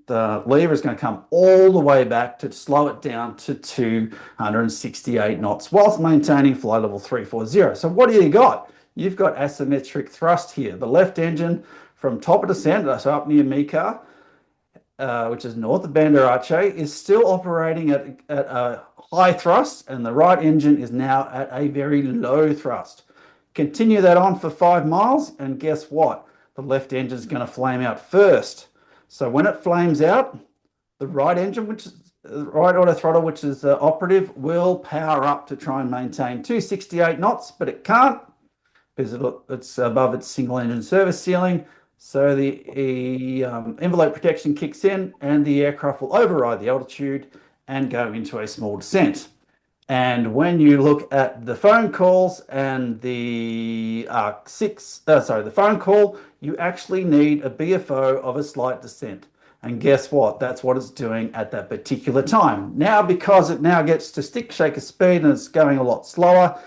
the lever is going to come all the way back to slow it down to 268 knots whilst maintaining flight level 340. So what do you got? You've got asymmetric thrust here. The left engine from top of descent, so up near Mikar, which is north of Banda Aceh, is still operating at a high thrust, and the right engine is now at a very low thrust. Continue that on for 5 miles, and guess what? The left engine is going to flame out first. So when it flames out, the right engine, which is right auto throttle, which is operative, will power up to try and maintain 268 knots, but it can't because it's above its single engine service ceiling. So the envelope protection kicks in and the aircraft will override the altitude and go into a small descent. And when you look at the phone calls and the the phone call, you actually need a BFO of a slight descent. And guess what? That's what it's doing at that particular time. Now, because it now gets to stick shaker speed and it's going a lot slower,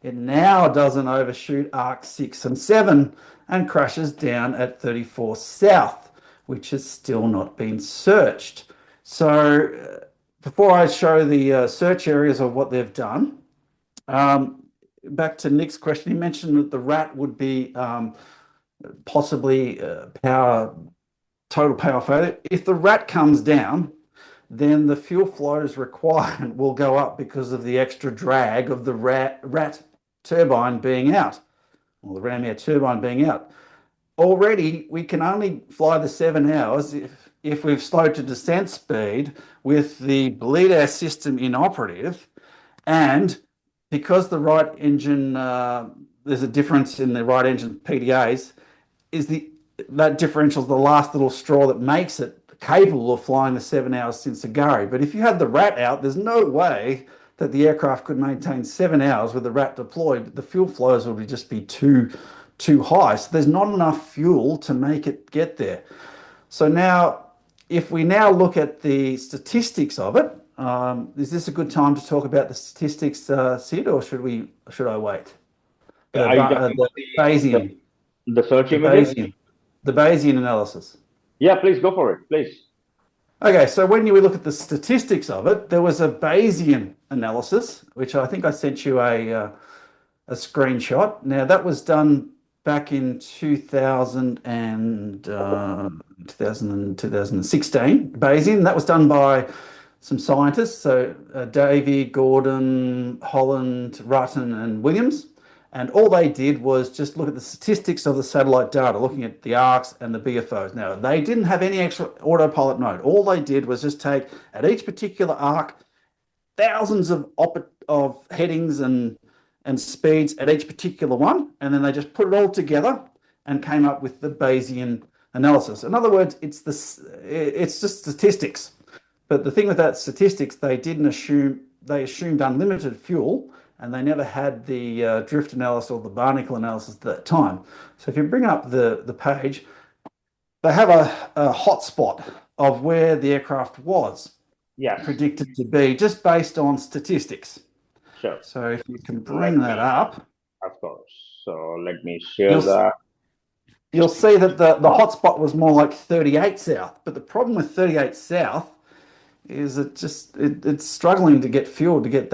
it now doesn't overshoot arc 6 and 7 and crashes down at 34 south, which has still not been searched. So before I show the search areas of what they've done, back to Nick's question, he mentioned that the rat would be possibly total power failure. If the rat comes down, then the fuel flows requirement will go up because of the extra drag of the rat turbine being out, or the ram air turbine being out. Already, we can only fly the 7 hours if we've slowed to descent speed with the bleed air system inoperative, and because the right engine, there's a difference in the right engine PDAs, that differential is the last little straw that makes it capable of flying the 7 hours since IGARI. But if you had the rat out, there's no way that the aircraft could maintain 7 hours with the rat deployed. The fuel flows would just be too high. So there's not enough fuel to make it get there. So now, if we now look at the statistics of it, is this a good time to talk about the statistics, Sid, or should I wait? The Bayesian. The search images? The Bayesian analysis. Yeah, please go for it, please. Okay, so when you look at the statistics of it, there was a Bayesian analysis, which I think I sent you a screenshot. Now, that was done back in 2016, Bayesian. That was done by some scientists, so Davey, Gordon, Holland, Rutten, and Williams. And all they did was just look at the statistics of the satellite data, looking at the arcs and the BFOs. Now, they didn't have any extra autopilot mode. All they did was just take, at each particular arc, thousands of headings and speeds at each particular one, and then they just put it all together and came up with the Bayesian analysis. In other words, it's just statistics. But the thing with that statistics, they assumed unlimited fuel, and they never had the drift analysis or the barnacle analysis at that time. So if you bring up the page, they have a hotspot of where the aircraft was predicted to be, just based on statistics. Sure. So if you can bring that up. Of course. So let me share that. You'll see that the hotspot was more like 38 south, but the problem with 38 south is it's struggling to get fuel to get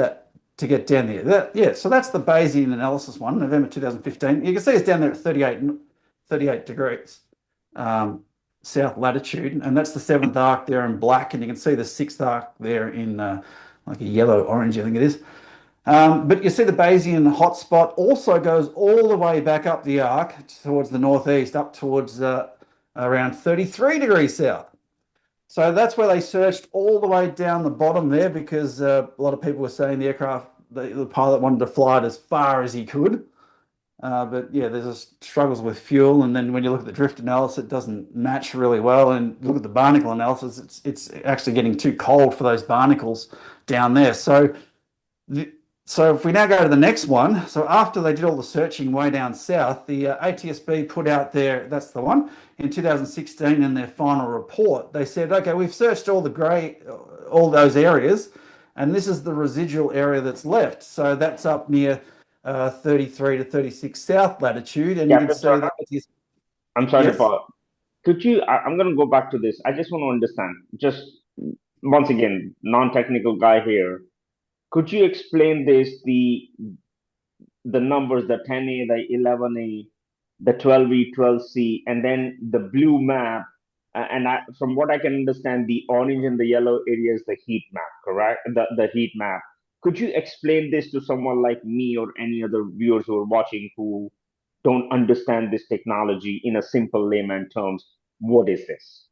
down there. So that's the Bayesian analysis one, November 2015. You can see it's down there at 38 degrees south latitude, and that's the 7th arc there in black, and you can see the 6th arc there in like a yellow orange, I think it is. But you see the Bayesian hotspot also goes all the way back up the arc towards the northeast, up towards around 33 degrees south. So that's where they searched all the way down the bottom there, because a lot of people were saying the aircraft, the pilot wanted to fly it as far as he could. But yeah, there's struggles with fuel, and then when you look at the drift analysis, it doesn't match really well. And look at the barnacle analysis; it's actually getting too cold for those barnacles down there. So if we now go to the next one, so after they did all the searching way down south, the ATSB put out that's the one, in 2016 in their final report. They said, okay, we've searched all those areas, and this is the residual area that's left. So that's up near 33 to 36 south latitude, and you can see that. I'm sorry Yes? to pause. I'm going to go back to this. I just want to understand, just once again, non-technical guy here. Could you explain the numbers, the 10A, the 11A, the 12E, 12C, and then the blue map? From what I can understand, the orange and the yellow area is the heat map, correct? The heat map. Could you explain this to someone like me or any other viewers who are watching who don't understand this technology in a simple layman terms? What is this?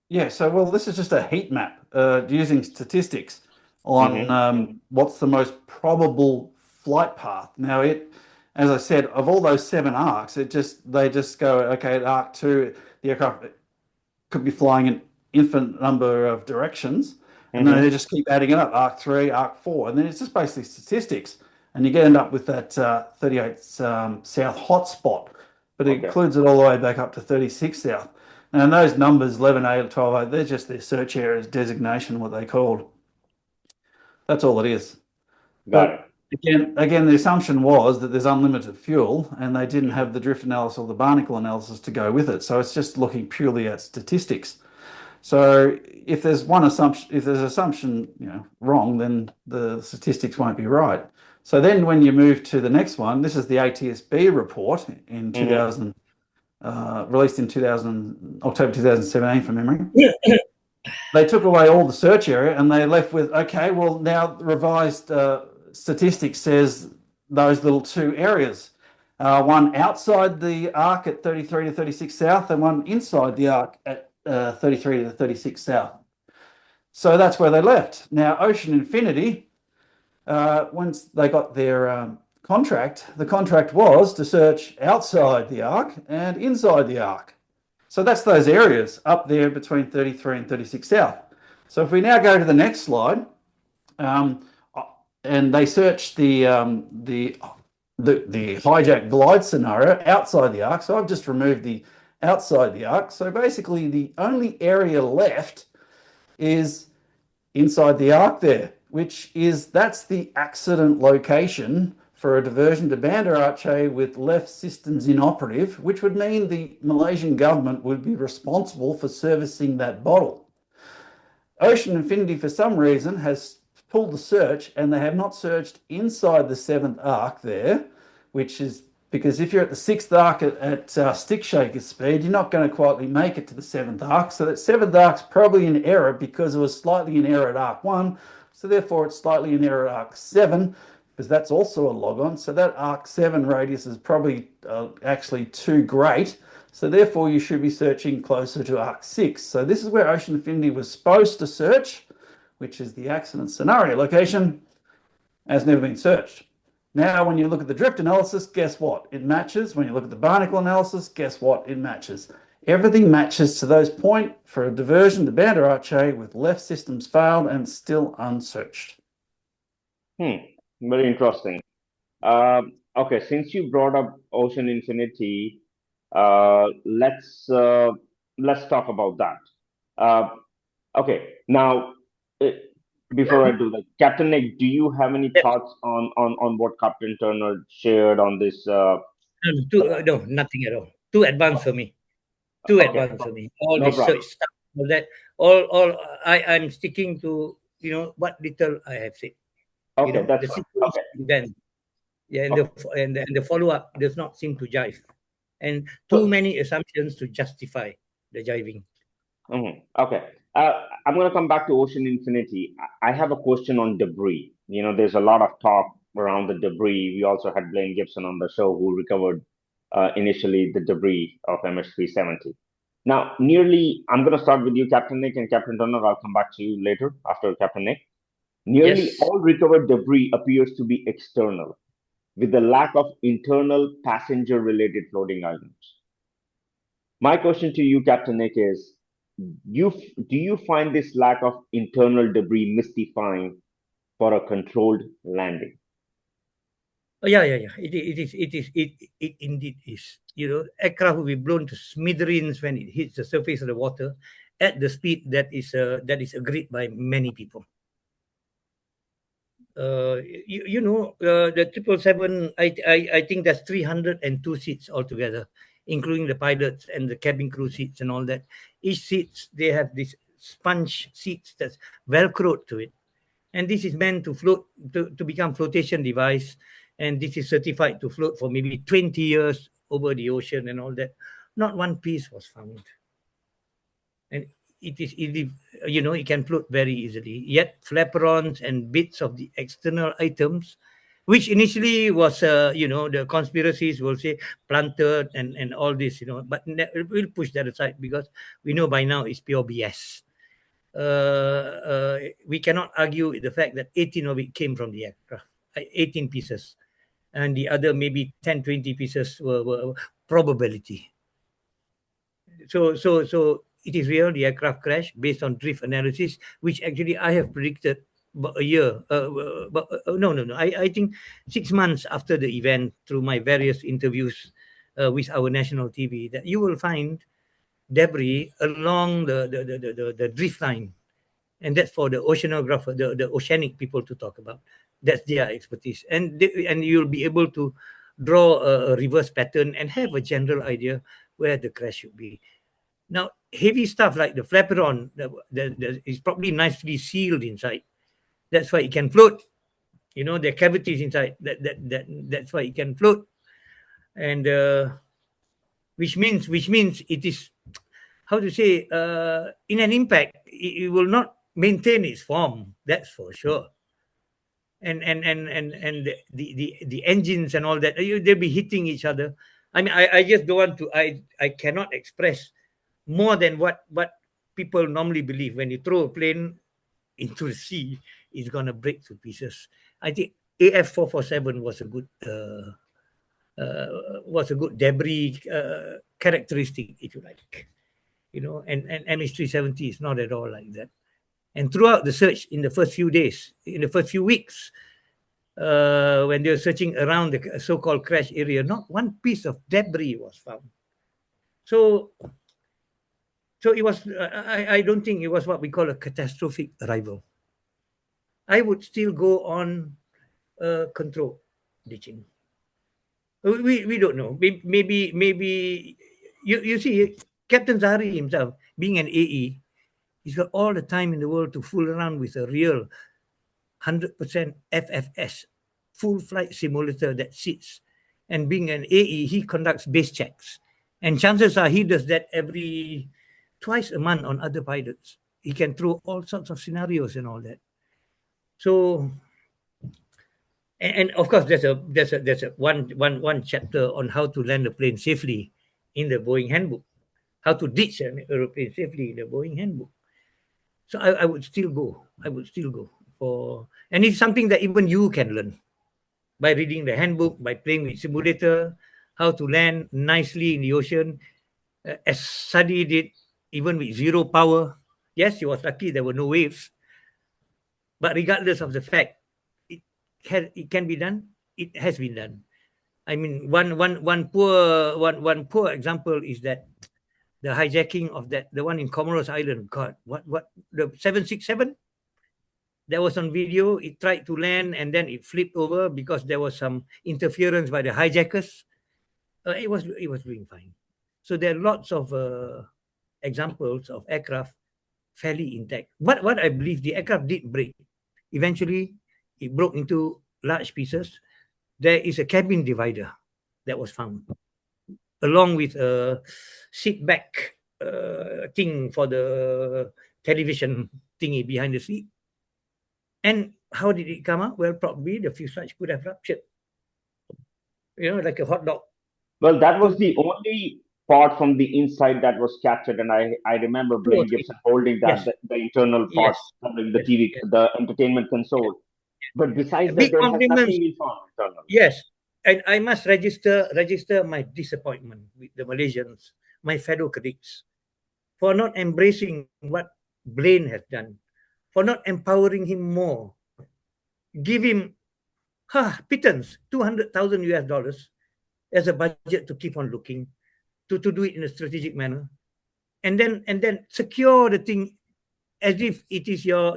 Yeah, well, this is just a heat map using statistics on what's the most probable flight path. Now, as I said, of all those 7 arcs, they just go, okay, at arc 2, the aircraft could be flying an infinite number of directions, and then they just keep adding it up, arc 3, arc 4, and then it's just basically statistics, and you end up with that 38 south hotspot, but it includes it all the way back up to 36 south. And those numbers, 11A, 12A, they're just their search areas designation, what they called. That's all it is. Got it. Again, the assumption was that there's unlimited fuel, and they didn't have the drift analysis or the barnacle analysis to go with it. So it's just looking purely at statistics. So if there's assumption, wrong, then the statistics won't be right. So then when you move to the next one, this is the ATSB report in 2000. Released in October 2017 from memory. They took away all the search area, and they left with, okay, well, now the revised statistics says those little 2 areas, one outside the arc at 33 to 36 south, and one inside the arc at 33 to 36 south. So that's where they left. Now, Ocean Infinity, once they got their the contract was to search outside the arc and inside the arc. So that's those areas up there between 33 and 36 south. So if we now go to the next slide, and they searched the hijack glide scenario outside the arc. So I've just removed the outside the arc. So basically the only area left is inside the arc there, that's the accident location for a diversion to Banda Aceh with left systems inoperative, which would mean the Malaysian government would be responsible for servicing that bottle. Ocean Infinity, for some reason, has pulled the search, and they have not searched inside the 7th arc there, which is because if you're at the 6th arc at stick shaker speed, you're not going to quite make it to the 7th arc. So that 7th arc's probably in error because it was slightly in error at arc 1. So therefore, it's slightly in error at arc 7, because that's also a log-on. So that arc 7 radius is probably actually too great. So therefore, you should be searching closer to arc 6. So this is where Ocean Infinity was supposed to search, which is the accident scenario location, has never been searched. Now, when you look at the drift analysis, guess what? It matches. When you look at the barnacle analysis, guess what? It matches. Everything matches to those points for a diversion to Banda Aceh with left systems failed and still unsearched. Very interesting. Okay, since you brought up Ocean Infinity, let's talk about that. Okay, now before I do that, Captain Nik, do you have any thoughts on what Captain Turner shared on this? No, nothing at all. Too advanced for me. Too advanced for me. All No this problem. search stuff, all that. I'm sticking to what little I have said. Okay, that's fine. Okay. Then, yeah, and the follow up does not seem to jive, and too many assumptions to justify the jiving. Okay. I'm going to come back to Ocean Infinity. I have a question on debris. there's a lot of talk around the debris. We also had Blaine Gibson on the show who recovered initially the debris of MH370. Now, I'm going to start with you, Captain Nik, and Captain Turner. I'll come back to you later after Captain Nik. Nearly Yes. all recovered debris appears to be external, with the lack of internal passenger-related floating items. My question to you, Captain Nik, is do you find this lack of internal debris mystifying for a controlled landing? Oh, yeah. It indeed is. Aircraft will be blown to smithereens when it hits the surface of the water at the speed that is agreed by many people. The 777, I think that's 302 seats altogether, including the pilots and the cabin crew seats and all that. Each seats, they have this sponge seats that's velcroed to it, and this is meant to float to become flotation device, and this is certified to float for maybe 20 years over the ocean and all that. Not one piece was found, and it can float very easily. Yet flaperons and bits of the external items, which initially was the conspiracies will say planted and all this, but we'll push that aside because we know by now it's pure BS. We cannot argue with the fact that 18 of it came from the aircraft, 18 pieces, and the other maybe 10, 20 pieces were probability. So it is real, the aircraft crash, based on drift analysis, which actually I have predicted about a year. No. I think 6 months after the event, through my various interviews with our national TV, that you will find debris along the drift line. And that's for the oceanographer, the oceanic people to talk about. That's their expertise. And you'll be able to draw a reverse pattern and have a general idea where the crash should be. Now, heavy stuff like the flaperon is probably nicely sealed inside. That's why it can float. There are cavities inside. That's why it can float. And which means it is, how to say, in an impact, it will not maintain its form. That's for sure. And the engines and all that, they'll be hitting each other. I mean, I just don't want to. I cannot express more than what people normally believe. When you throw a plane into the sea, it's gonna break to pieces. I think AF447 was a good debris characteristic, if you like. And MH370 is not at all like that. And throughout the search, in the first few days, in the first few weeks, when they were searching around the so-called crash area, not one piece of debris was found. So it was, I don't think it was what we call a catastrophic arrival. I would still go on control ditching. We don't know. Maybe you see, Captain Zahari himself, being an AE, he's got all the time in the world to fool around with a real 100% FFS, full flight simulator that sits. And being an AE, he conducts base checks. And chances are he does that twice a month on other pilots. He can throw all sorts of scenarios and all that. So, and of course, there's a one chapter on how to land a plane safely in the Boeing handbook, how to ditch an aeroplane safely in the Boeing handbook. So I would still go. And it's something that even you can learn by reading the handbook, by playing with simulator, how to land nicely in the ocean, as Sadi did, even with zero power. Yes, he was lucky there were no waves. But regardless of the fact, it can be done. It has been done. I mean, one poor example is that the hijacking of the one in Comoros Island. God, what the 767? That was on video. It tried to land and then it flipped over because there was some interference by the hijackers. It was doing fine. So there are lots of examples of aircraft fairly intact. What I believe, the aircraft did break. Eventually, it broke into large pieces. There is a cabin divider that was found, along with a seat back thing for the television thingy behind the seat. And how did it come out? Well, probably the fuselage could have ruptured, like a hot dog. Well, that was the only part from the inside that was captured, and I remember Two or Blaine three. Gibson holding Yes, that the internal yes, parts covering the yes, TV, yes. the entertainment console. But besides that, Big there has compliments. nothing been found internally. Yes, and I must register my disappointment with the Malaysians, my fellow colleagues, for not embracing what Blaine has done, for not empowering him more, give him pittance, 200,000 US dollars as a budget to keep on looking, to do it in a strategic manner, and then secure the thing as if it is your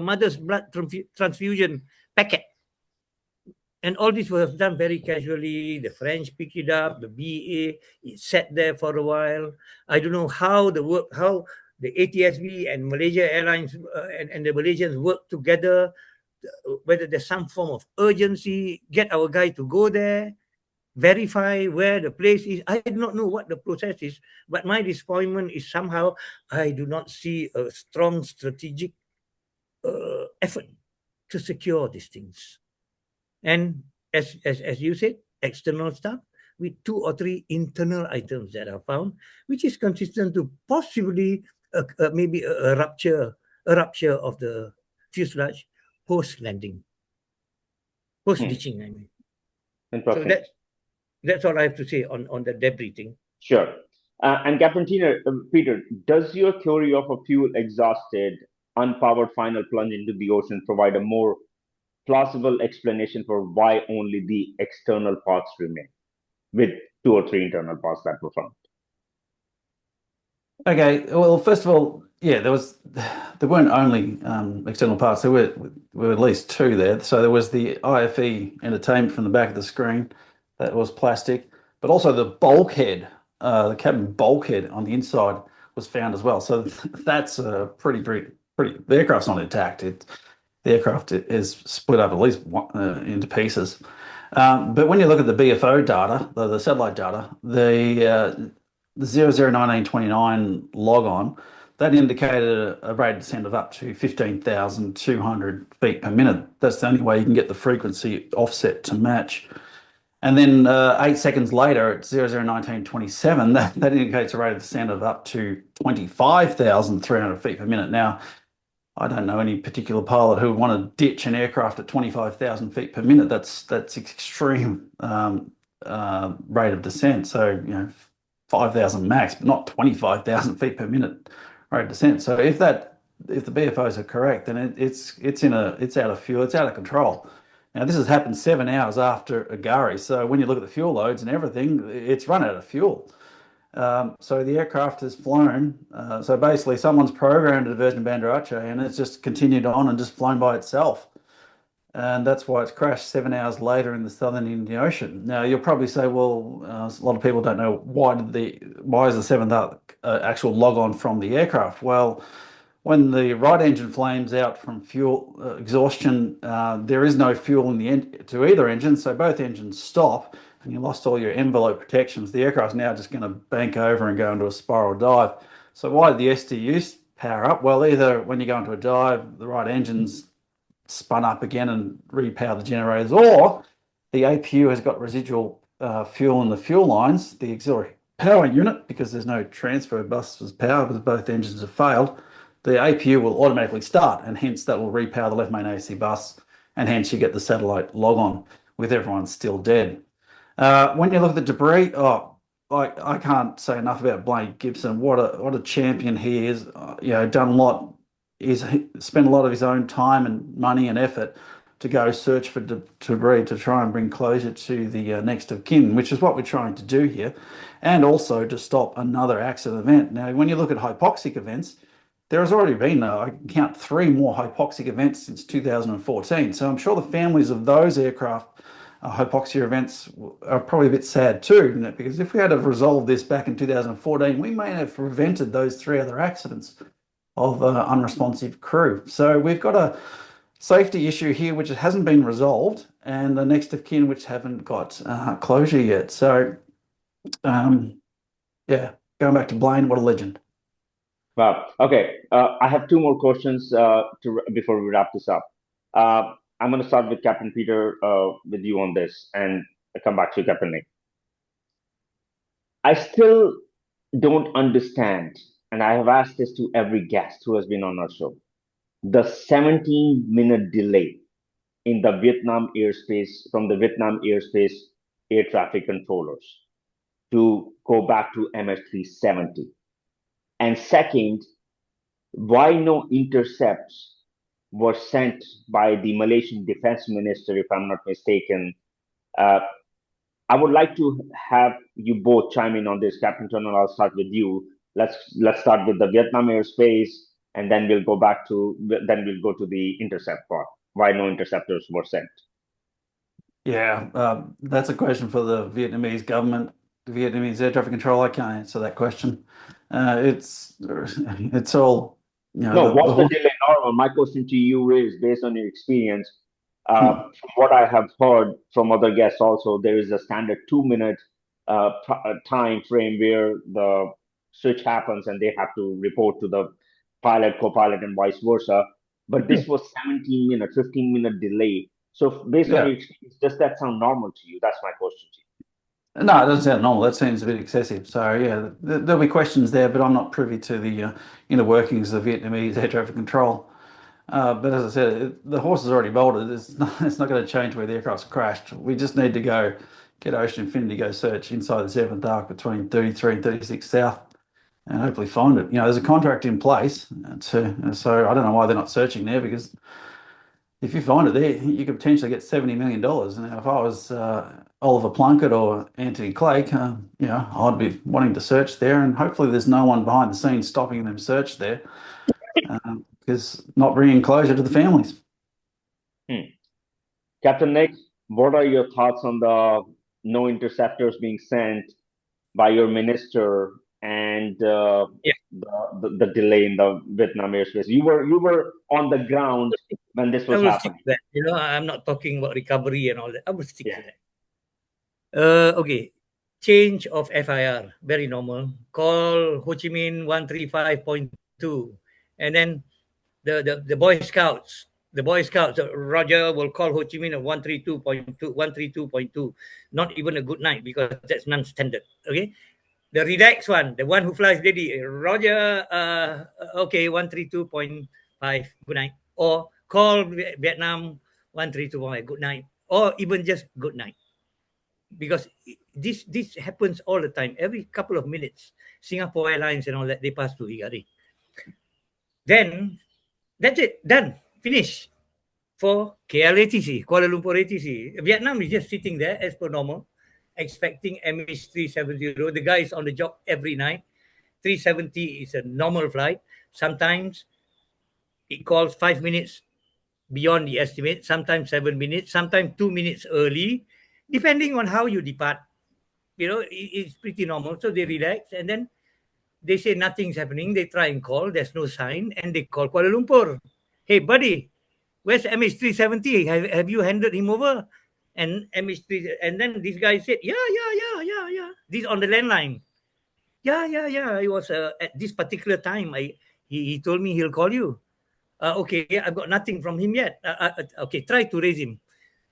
mother's blood transfusion packet. And all this was done very casually. The French picked it up, the BA, it sat there for a while. I don't know how how the ATSB and Malaysia Airlines and the Malaysians work together, whether there's some form of urgency, get our guy to go there, verify where the place is. I do not know what the process is, but my disappointment is somehow I do not see a strong strategic effort to secure these things. And as you said, external stuff with 2 or 3 internal items that are found, which is consistent to possibly maybe a rupture of the fuselage post landing, post ditching. I mean, so Interesting. that's all I have to say on the debris thing. Sure. And Captain Peter, does your theory of a fuel exhausted, unpowered final plunge into the ocean provide a more plausible explanation for why only the external parts remain, with 2 or 3 internal parts that were found? Okay, well, first of all, yeah, there weren't only external parts. There were at least 2 there. So there was the IFE entertainment from the back of the screen that was plastic, but also the bulkhead, the cabin bulkhead on the inside was found as well. So that's pretty. The aircraft's not intact. The aircraft is split up at least into pieces. But when you look at the BFO data, the satellite data, the 001929 log on, that indicated a rate of descent of up to 15,200 feet per minute. That's the only way you can get the frequency offset to match. And then 8 seconds later, at 001927, that indicates a rate of descent of up to 25,300 feet per minute. Now, I don't know any particular pilot who would want to ditch an aircraft at 25,000 feet per minute. That's extreme rate of descent. So 5,000 max, but not 25,000 feet per minute rate of descent. So if the BFOs are correct, then it's out of fuel, it's out of control. Now this has happened 7 hours after IGARI. So when you look at the fuel loads and everything, it's run out of fuel. So the aircraft has flown. So basically, someone's programmed a diversion banderace, and it's just continued on and just flown by itself. And that's why it's crashed 7 hours later in the southern Indian Ocean. Now you'll probably say, well, a lot of people don't know why is the seventh actual log on from the aircraft? Well, when the right engine flames out from fuel exhaustion, there is no fuel to either engine, so both engines stop, and you lost all your envelope protections. The aircraft's now just going to bank over and go into a spiral dive. So why did the STUs power up? Well, either when you go into a dive, the right engine's spun up again and repower the generators, or the APU has got residual fuel in the fuel lines, the auxiliary power unit, because there's no transfer bus as power because both engines have failed. The APU will automatically start, and hence that will repower the left main AC bus, and hence you get the satellite log on with everyone still dead. When you look at the debris, I can't say enough about Blaine Gibson. What a champion he is. Done a lot. He's spent a lot of his own time and money and effort to go search for debris to try and bring closure to the next of kin, which is what we're trying to do here, and also to stop another accident event. Now, when you look at hypoxic events, there has already been, I can count 3 more hypoxic events since 2014. So I'm sure the families of those aircraft hypoxia events are probably a bit sad too, because if we had have resolved this back in 2014, we may have prevented those 3 other accidents of unresponsive crew. So we've got a safety issue here which hasn't been resolved, and the next of kin which haven't got closure yet. So yeah, going back to Blaine, what a legend. Wow. Okay. I have two more questions before we wrap this up. I'm going to start with Captain Peter, with you on this, and I'll come back to you, Captain Nick. I still don't understand, and I have asked this to every guest who has been on our show, the 17-minute delay in the Vietnam airspace from the Vietnam airspace air traffic controllers to go back to MH370. And second, why no intercepts were sent by the Malaysian defense minister, if I'm not mistaken. Uh, I would like to have you both chime in on this. Captain Tunnel, I'll start with you. Let's start with the Vietnam airspace, and then we'll go to the intercept part. Why no interceptors were sent? Yeah, that's a question for the Vietnamese government, the Vietnamese air traffic control. I can't answer that question. It's all, No, the was the horse. delay normal? My question to you is, based on your experience, Hmm. from what I have heard from other guests also, there is a standard 2 minute time frame where the switch happens and they have to report to the pilot, co-pilot, and vice versa. But Yeah, this was 17-minute, 15-minute delay. So based on yeah. your experience, does that sound normal to you? That's my question to you. No, it doesn't sound normal. That seems a bit excessive. So yeah, there'll be questions there, but I'm not privy to the inner workings of Vietnamese air traffic control. But as I said, the horse is already bolted. It's not going to change where the aircraft's crashed. We just need to go get Ocean Infinity, go search inside the seventh arc between 33 and 36 South, and hopefully find it. There's a contract in place so I don't know why they're not searching there, because if you find it there, you could potentially get $70 million. And if I was Oliver Plunkett or Anthony Clegg, I'd be wanting to search there, and hopefully there's no one behind the scenes stopping them search there, because not bringing closure to the families. Hmm. Captain Nick, what are your thoughts on the no interceptors being sent by your minister and Yeah, the delay in the Vietnam airspace? You were on the ground when this I was will stick happening. to that. I'm not talking about recovery and all that. I will stick Yeah. to that. Okay. Change of FIR, very normal. Call Ho Chi Minh 135.2. And then the Boy Scouts, Roger will call Ho Chi Minh at 132.2, 132.2. Not even a good night, because that's non-standard. Okay. The relaxed one, the one who flies daily, Roger, okay, 132.5, good night. Or call Vietnam 132.5, good night. Or even just good night. Because this happens all the time. Every couple of minutes, Singapore Airlines and all that, they pass through IGARI. Then that's it, done, finish. For KLATC, Kuala Lumpur ATC, Vietnam is just sitting there as per normal, expecting MH370. The guy is on the job every night. 370 is a normal flight. Sometimes it calls 5 minutes beyond the estimate, sometimes 7 minutes, sometimes 2 minutes early, depending on how you depart. It's pretty normal. So they relax, and then they say nothing's happening. They try and call, there's no sign, and they call Kuala Lumpur. Hey, buddy, where's MH370? Have you handed him over? And MH3, and then this guy said, yeah. This on the landline. Yeah. It was at this particular time. He told me he'll call you. Okay, I've got nothing from him yet. Okay, try to raise him.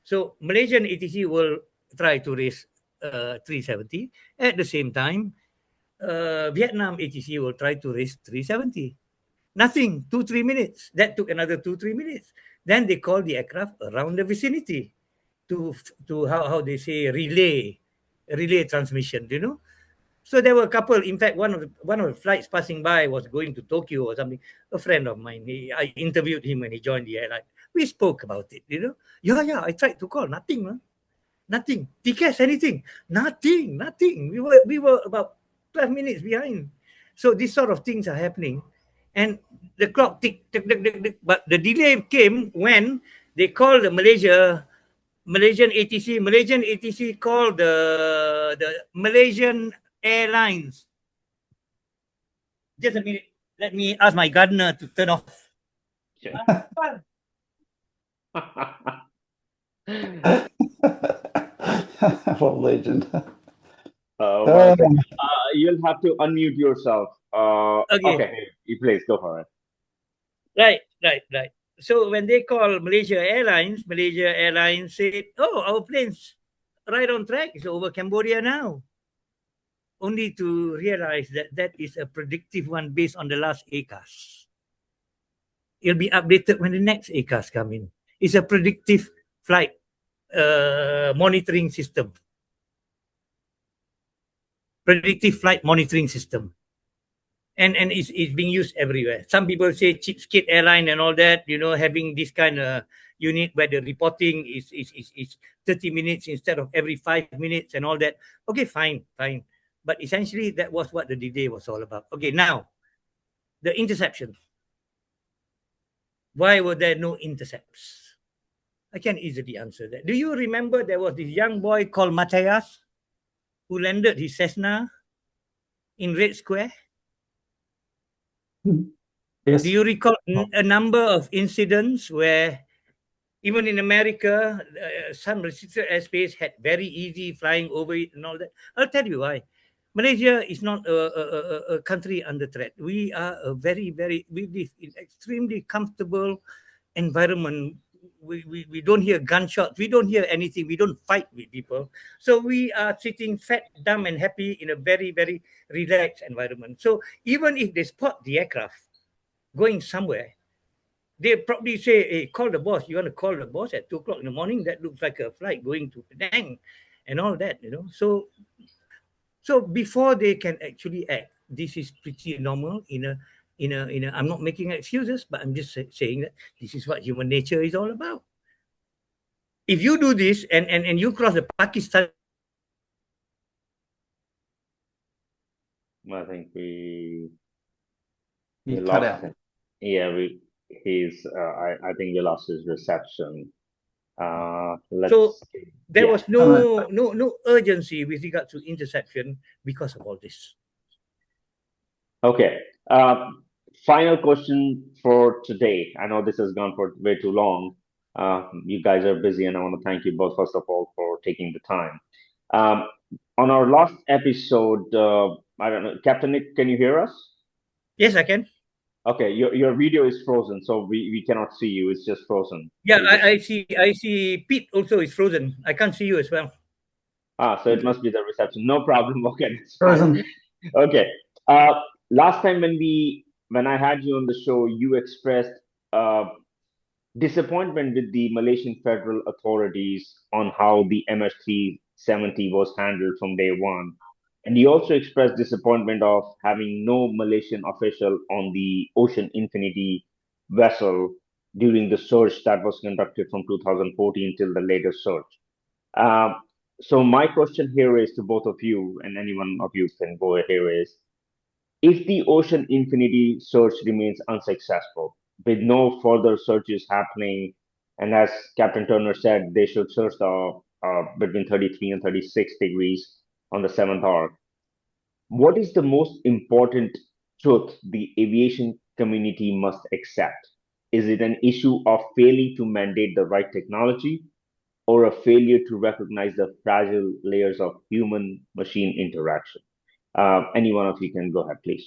So Malaysian ATC will try to raise 370. At the same time, Vietnam ATC will try to raise 370. Nothing, 2-3 minutes. That took another 2-3 minutes. Then they call the aircraft around the vicinity to how they say relay transmission. So there were a couple. In fact, one of the flights passing by was going to Tokyo or something. A friend of mine, I interviewed him when he joined the airline. We spoke about it. Yeah. I tried to call, nothing, man. Nothing. TCAS, anything? Nothing. We were about 12 minutes behind. So these sort of things are happening, and the clock tick, tick, tick, tick, tick. But the delay came when they called the Malaysian ATC. Malaysian ATC called the Malaysian Airlines. Just a minute. Let me ask my gardener to turn off. Okay. What a legend. Well, you'll have to unmute yourself. Okay. Okay, you please go for it. Right. So when they call Malaysia Airlines said, "Oh, our plane's right on track. It's over Cambodia now." Only to realize that that is a predictive one based on the last ACAS. It'll be updated when the next ACAS come in. It's a predictive flight monitoring system. Predictive flight monitoring system. And it's being used everywhere. Some people say cheapskate airline and all that, having this kind of unit where the reporting is 30 minutes instead of every 5 minutes and all that. Okay, fine. But essentially, that was what the D-Day was all about. Okay, now, the interception. Why were there no intercepts? I can easily answer that. Do you remember there was this young boy called Matthias who landed his Cessna in Red Square? Yes. Do you recall a number of incidents where even in America, some restricted airspace had very easy flying over it and all that? I'll tell you why. Malaysia is not a country under threat. We are we live in extremely comfortable environment. We don't hear gunshots. We don't hear anything. We don't fight with people. So we are sitting fat, dumb, and happy in a very, very relaxed environment. So even if they spot the aircraft going somewhere, they probably say, "Hey, call the boss. You want to call the boss at 2 o'clock in the morning? That looks like a flight going to Penang," and all that. So before they can actually act, this is pretty normal in a. I'm not making excuses, but I'm just saying that this is what human nature is all about. If you do this and you cross the Pakistan, I think we You cut lost out. him. Yeah, I think we lost his reception. so there yeah. was no urgency with regard to interception because of all this. Okay. Final question for today. I know this has gone for way too long. You guys are busy, and I want to thank you both, first of all, for taking the time. On our last episode, I don't know, Captain Nik, can you hear us? Yes, I can. Okay, your video is frozen, so we cannot see you. It's just frozen. Yeah, I see Pete also is frozen. I can't see you as well. So it must be the reception. No problem. Okay, that's Frozen. fine. Okay. Last time when I had you on the show, you expressed disappointment with the Malaysian federal authorities on how the MH370 was handled from day one. And he also expressed disappointment of having no Malaysian official on the Ocean Infinity vessel during the search that was conducted from 2014 till the latest search. So my question here is to both of you, and any one of you can go here, is if the Ocean Infinity search remains unsuccessful, with no further searches happening, and as Captain Turner said, they should search between 33 and 36 degrees on the 7th hour. What is the most important truth the aviation community must accept? Is it an issue of failing to mandate the right technology, or a failure to recognize the fragile layers of human-machine interaction? Any one of you can go ahead, please.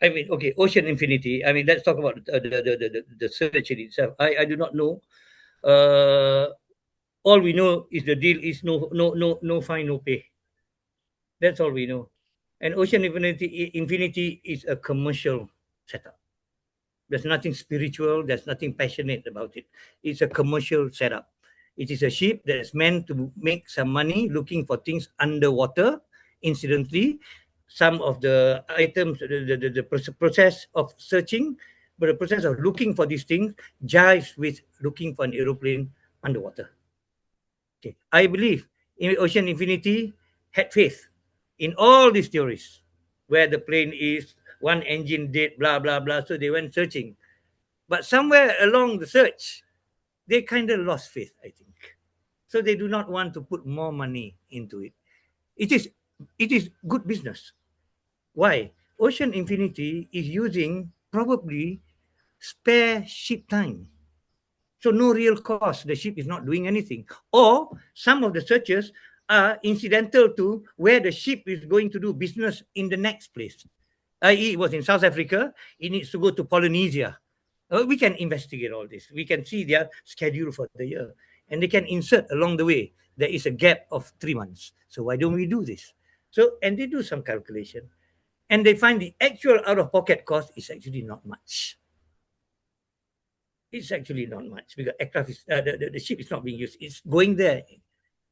I mean, okay, Ocean Infinity. I mean, let's talk about the search in itself. I do not know. All we know is the deal is no fine, no pay. That's all we know. And Ocean Infinity is a commercial setup. There's nothing spiritual. There's nothing passionate about it. It's a commercial setup. It is a ship that is meant to make some money looking for things underwater. Incidentally, some of the items, the process of searching, but the process of looking for these things jives with looking for an aeroplane underwater. Okay, I believe in Ocean Infinity had faith in all these theories, where the plane is, one engine dead, blah blah blah. So they went searching, but somewhere along the search, they kind of lost faith, I think. So they do not want to put more money into it. It is good business. Why? Ocean Infinity is using probably spare ship time. So no real cost. The ship is not doing anything. Or some of the searches are incidental to where the ship is going to do business in the next place. I.e., it was in South Africa, it needs to go to Polynesia. We can investigate all this. We can see their schedule for the year. And they can insert along the way, there is a gap of 3 months. So why don't we do this? So, and they do some calculation. And they find the actual out-of-pocket cost is actually not much. It's actually not much because aircraft is, the ship is not being used. It's going there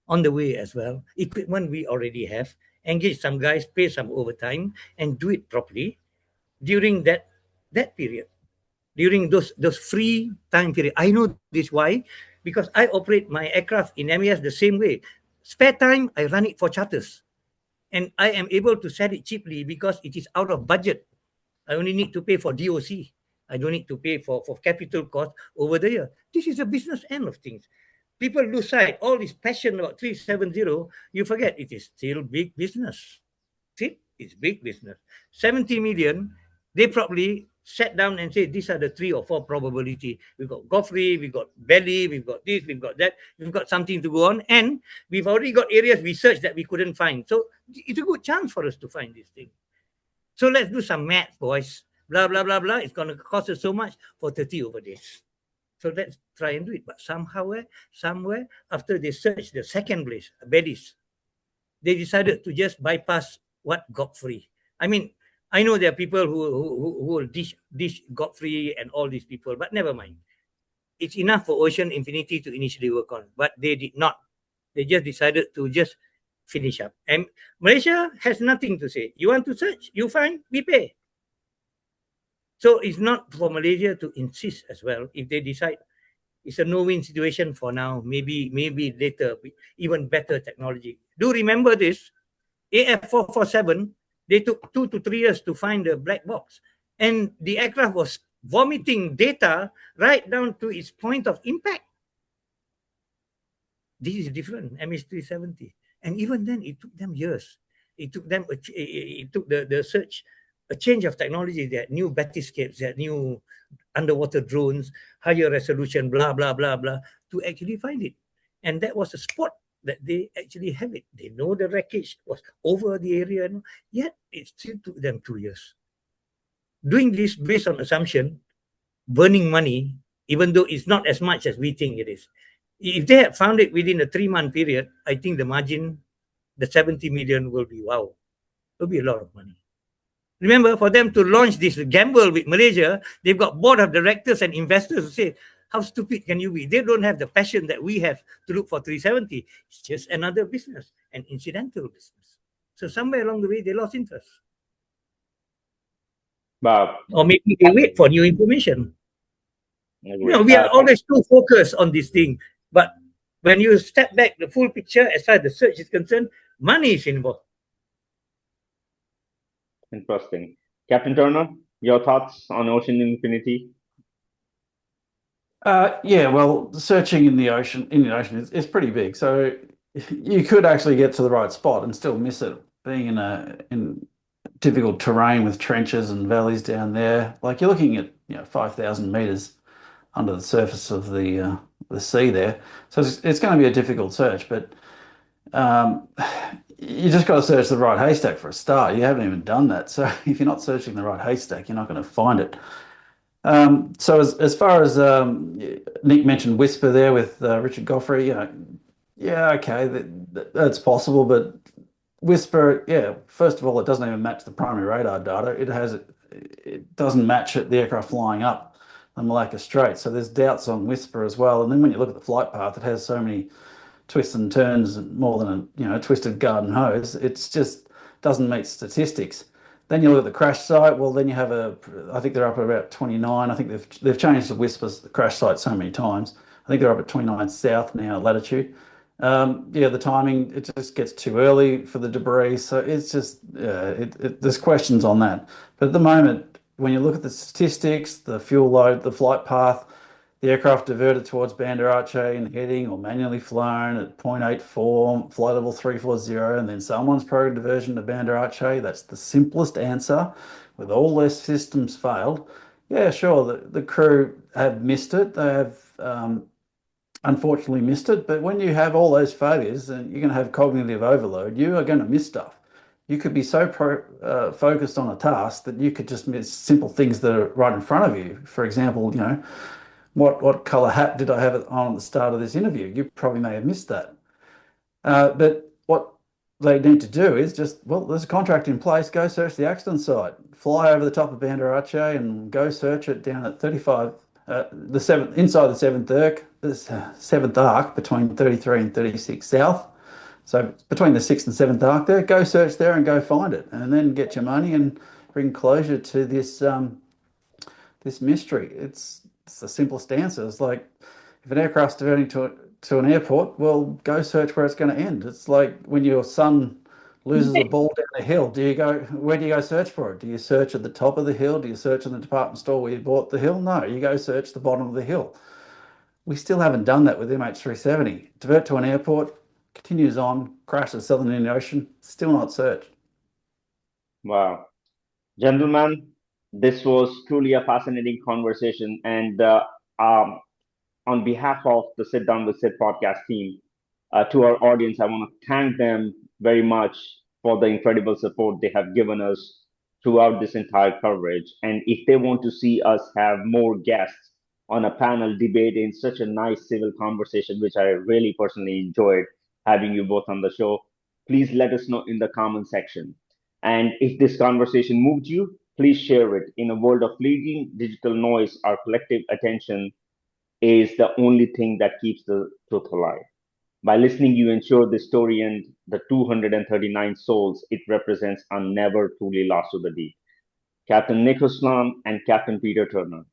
on the way as well. Equipment we already have. Engage some guys, pay some overtime, and do it properly during that period. During those free time period. I know this why, because I operate my aircraft in MAS the same way. Spare time, I run it for charters. And I am able to sell it cheaply because it is out of budget. I only need to pay for DOC. I don't need to pay for capital cost over the year. This is the business end of things. People lose sight, all this passion about 370, you forget it is still big business. See, it's big business. 70 million, they probably sat down and say, these are the 3 or 4 probability. We've got Godfrey, we've got Belly, we've got this, we've got that, we've got something to go on, and we've already got areas we searched that we couldn't find. So it's a good chance for us to find this thing. So let's do some math, boys. Blah, blah, blah, blah. It's going to cost us so much for 30 over days. So let's try and do it. But somewhere, after they searched the second place, Bellies, they decided to just bypass what Godfrey. I mean, I know there are people who will dish Godfrey and all these people, but never mind. It's enough for Ocean Infinity to initially work on, but they did not. They just decided to just finish up. And Malaysia has nothing to say. You want to search, you find, we pay. So it's not for Malaysia to insist as well. If they decide it's a no-win situation for now, maybe later, even better technology. Do remember this, AF447, they took 2 to 3 years to find the black box. And the aircraft was vomiting data right down to its point of impact. This is different, MH370. And even then, it took them years. It took them, it took the search, a change of technology. They had new batiscapes, they had new underwater drones, higher resolution, blah, blah, blah, blah, to actually find it. And that was a spot that they actually have it. They know the wreckage was over the area, yet it still took them 2 years. Doing this based on assumption, burning money, even though it's not as much as we think it is. If they had found it within a 3-month period, I think the margin, the 70 million will be, wow, it'll be a lot of money. Remember, for them to launch this gamble with Malaysia, they've got board of directors and investors who say, how stupid can you be? They don't have the passion that we have to look for 370. It's just another business, an incidental business. So somewhere along the way, they lost interest. Wow. Or maybe they wait for new information. We are always too focused on this thing. But when you step back, the full picture, as far as the search is concerned, money is involved. Interesting. Captain Turner, your thoughts on Ocean Infinity? Yeah, well, searching in the ocean is pretty big. So you could actually get to the right spot and still miss it, being in difficult terrain with trenches and valleys down there. Like you're looking at 5,000 meters under the surface of the sea there. So it's going to be a difficult search, but you just got to search the right haystack for a start. You haven't even done that. So if you're not searching the right haystack, you're not going to find it. So as far as Nick mentioned Whisper there with Richard Godfrey, yeah, okay, that's possible, but Whisper, yeah, first of all, it doesn't even match the primary radar data. It doesn't match the aircraft flying up the Malacca Strait. So there's doubts on Whisper as well. And then when you look at the flight path, it has so many twists and turns, more than a twisted garden hose. It's just doesn't meet statistics. Then you look at the crash site. Well, then you have I think they're up at about 29. I think they've changed the Whisper's crash site so many times. I think they're up at 29 south now latitude. Yeah, the timing, it just gets too early for the debris. So it's just, there's questions on that. But at the moment, when you look at the statistics, the fuel load, the flight path, the aircraft diverted towards Banda Aceh in heading or manually flown at 0.84, flight level 340, and then someone's programmed diversion to Banda Aceh. That's the simplest answer. With all their systems failed, yeah, sure, the crew have missed it. They have unfortunately missed it. But when you have all those failures and you're going to have cognitive overload, you are going to miss stuff. You could be so focused on a task that you could just miss simple things that are right in front of you. For example, what color hat did I have on at the start of this interview? You probably may have missed that. But what they need to do is just, well, there's a contract in place, go search the accident site, fly over the top of Banda Aceh and go search it down at 35, inside the seventh arc between 33 and 36 south. So between the 6th and 7th arc there, go search there and go find it, and then get your money and bring closure to this this mystery. It's the simplest answer. It's like, if an aircraft's diverting to an airport, well, go search where it's going to end. It's like when your son loses a ball down a hill. Where do you go search for it? Do you search at the top of the hill? Do you search in the department store where you bought the hill? No, you go search the bottom of the hill. We still haven't done that with MH370. Divert to an airport, continues on, crashes the Southern Indian Ocean, still not searched. Wow. Gentlemen, this was truly a fascinating conversation. And on behalf of the Sit Down with Sid podcast team, to our audience, I want to thank them very much for the incredible support they have given us throughout this entire coverage. And if they want to see us have more guests on a panel debate in such a nice civil conversation, which I really personally enjoyed having you both on the show, please let us know in the comment section. And if this conversation moved you, please share it. In a world of fleeting digital noise, our collective attention is the only thing that keeps the truth alive. By listening, you ensure the story and the 239 souls it represents are never truly lost to the deep. Captain Nik Huzlan and Captain Peter Turner,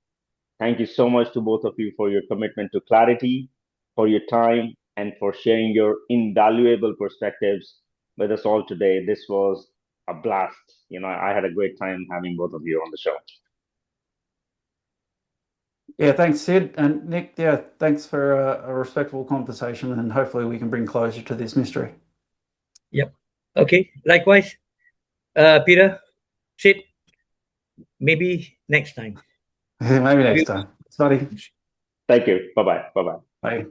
thank you so much to both of you for your commitment to clarity, for your time, and for sharing your invaluable perspectives with us all today. This was a blast. I had a great time having both of you on the show. Yeah, thanks, Sid. And Nick, yeah, thanks for a respectful conversation, and hopefully we can bring closure to this mystery. Yep. Okay. Likewise, Peter, Sid, maybe next time. Maybe next time. Buddy. Thank you. Bye-bye. Bye-bye. Bye.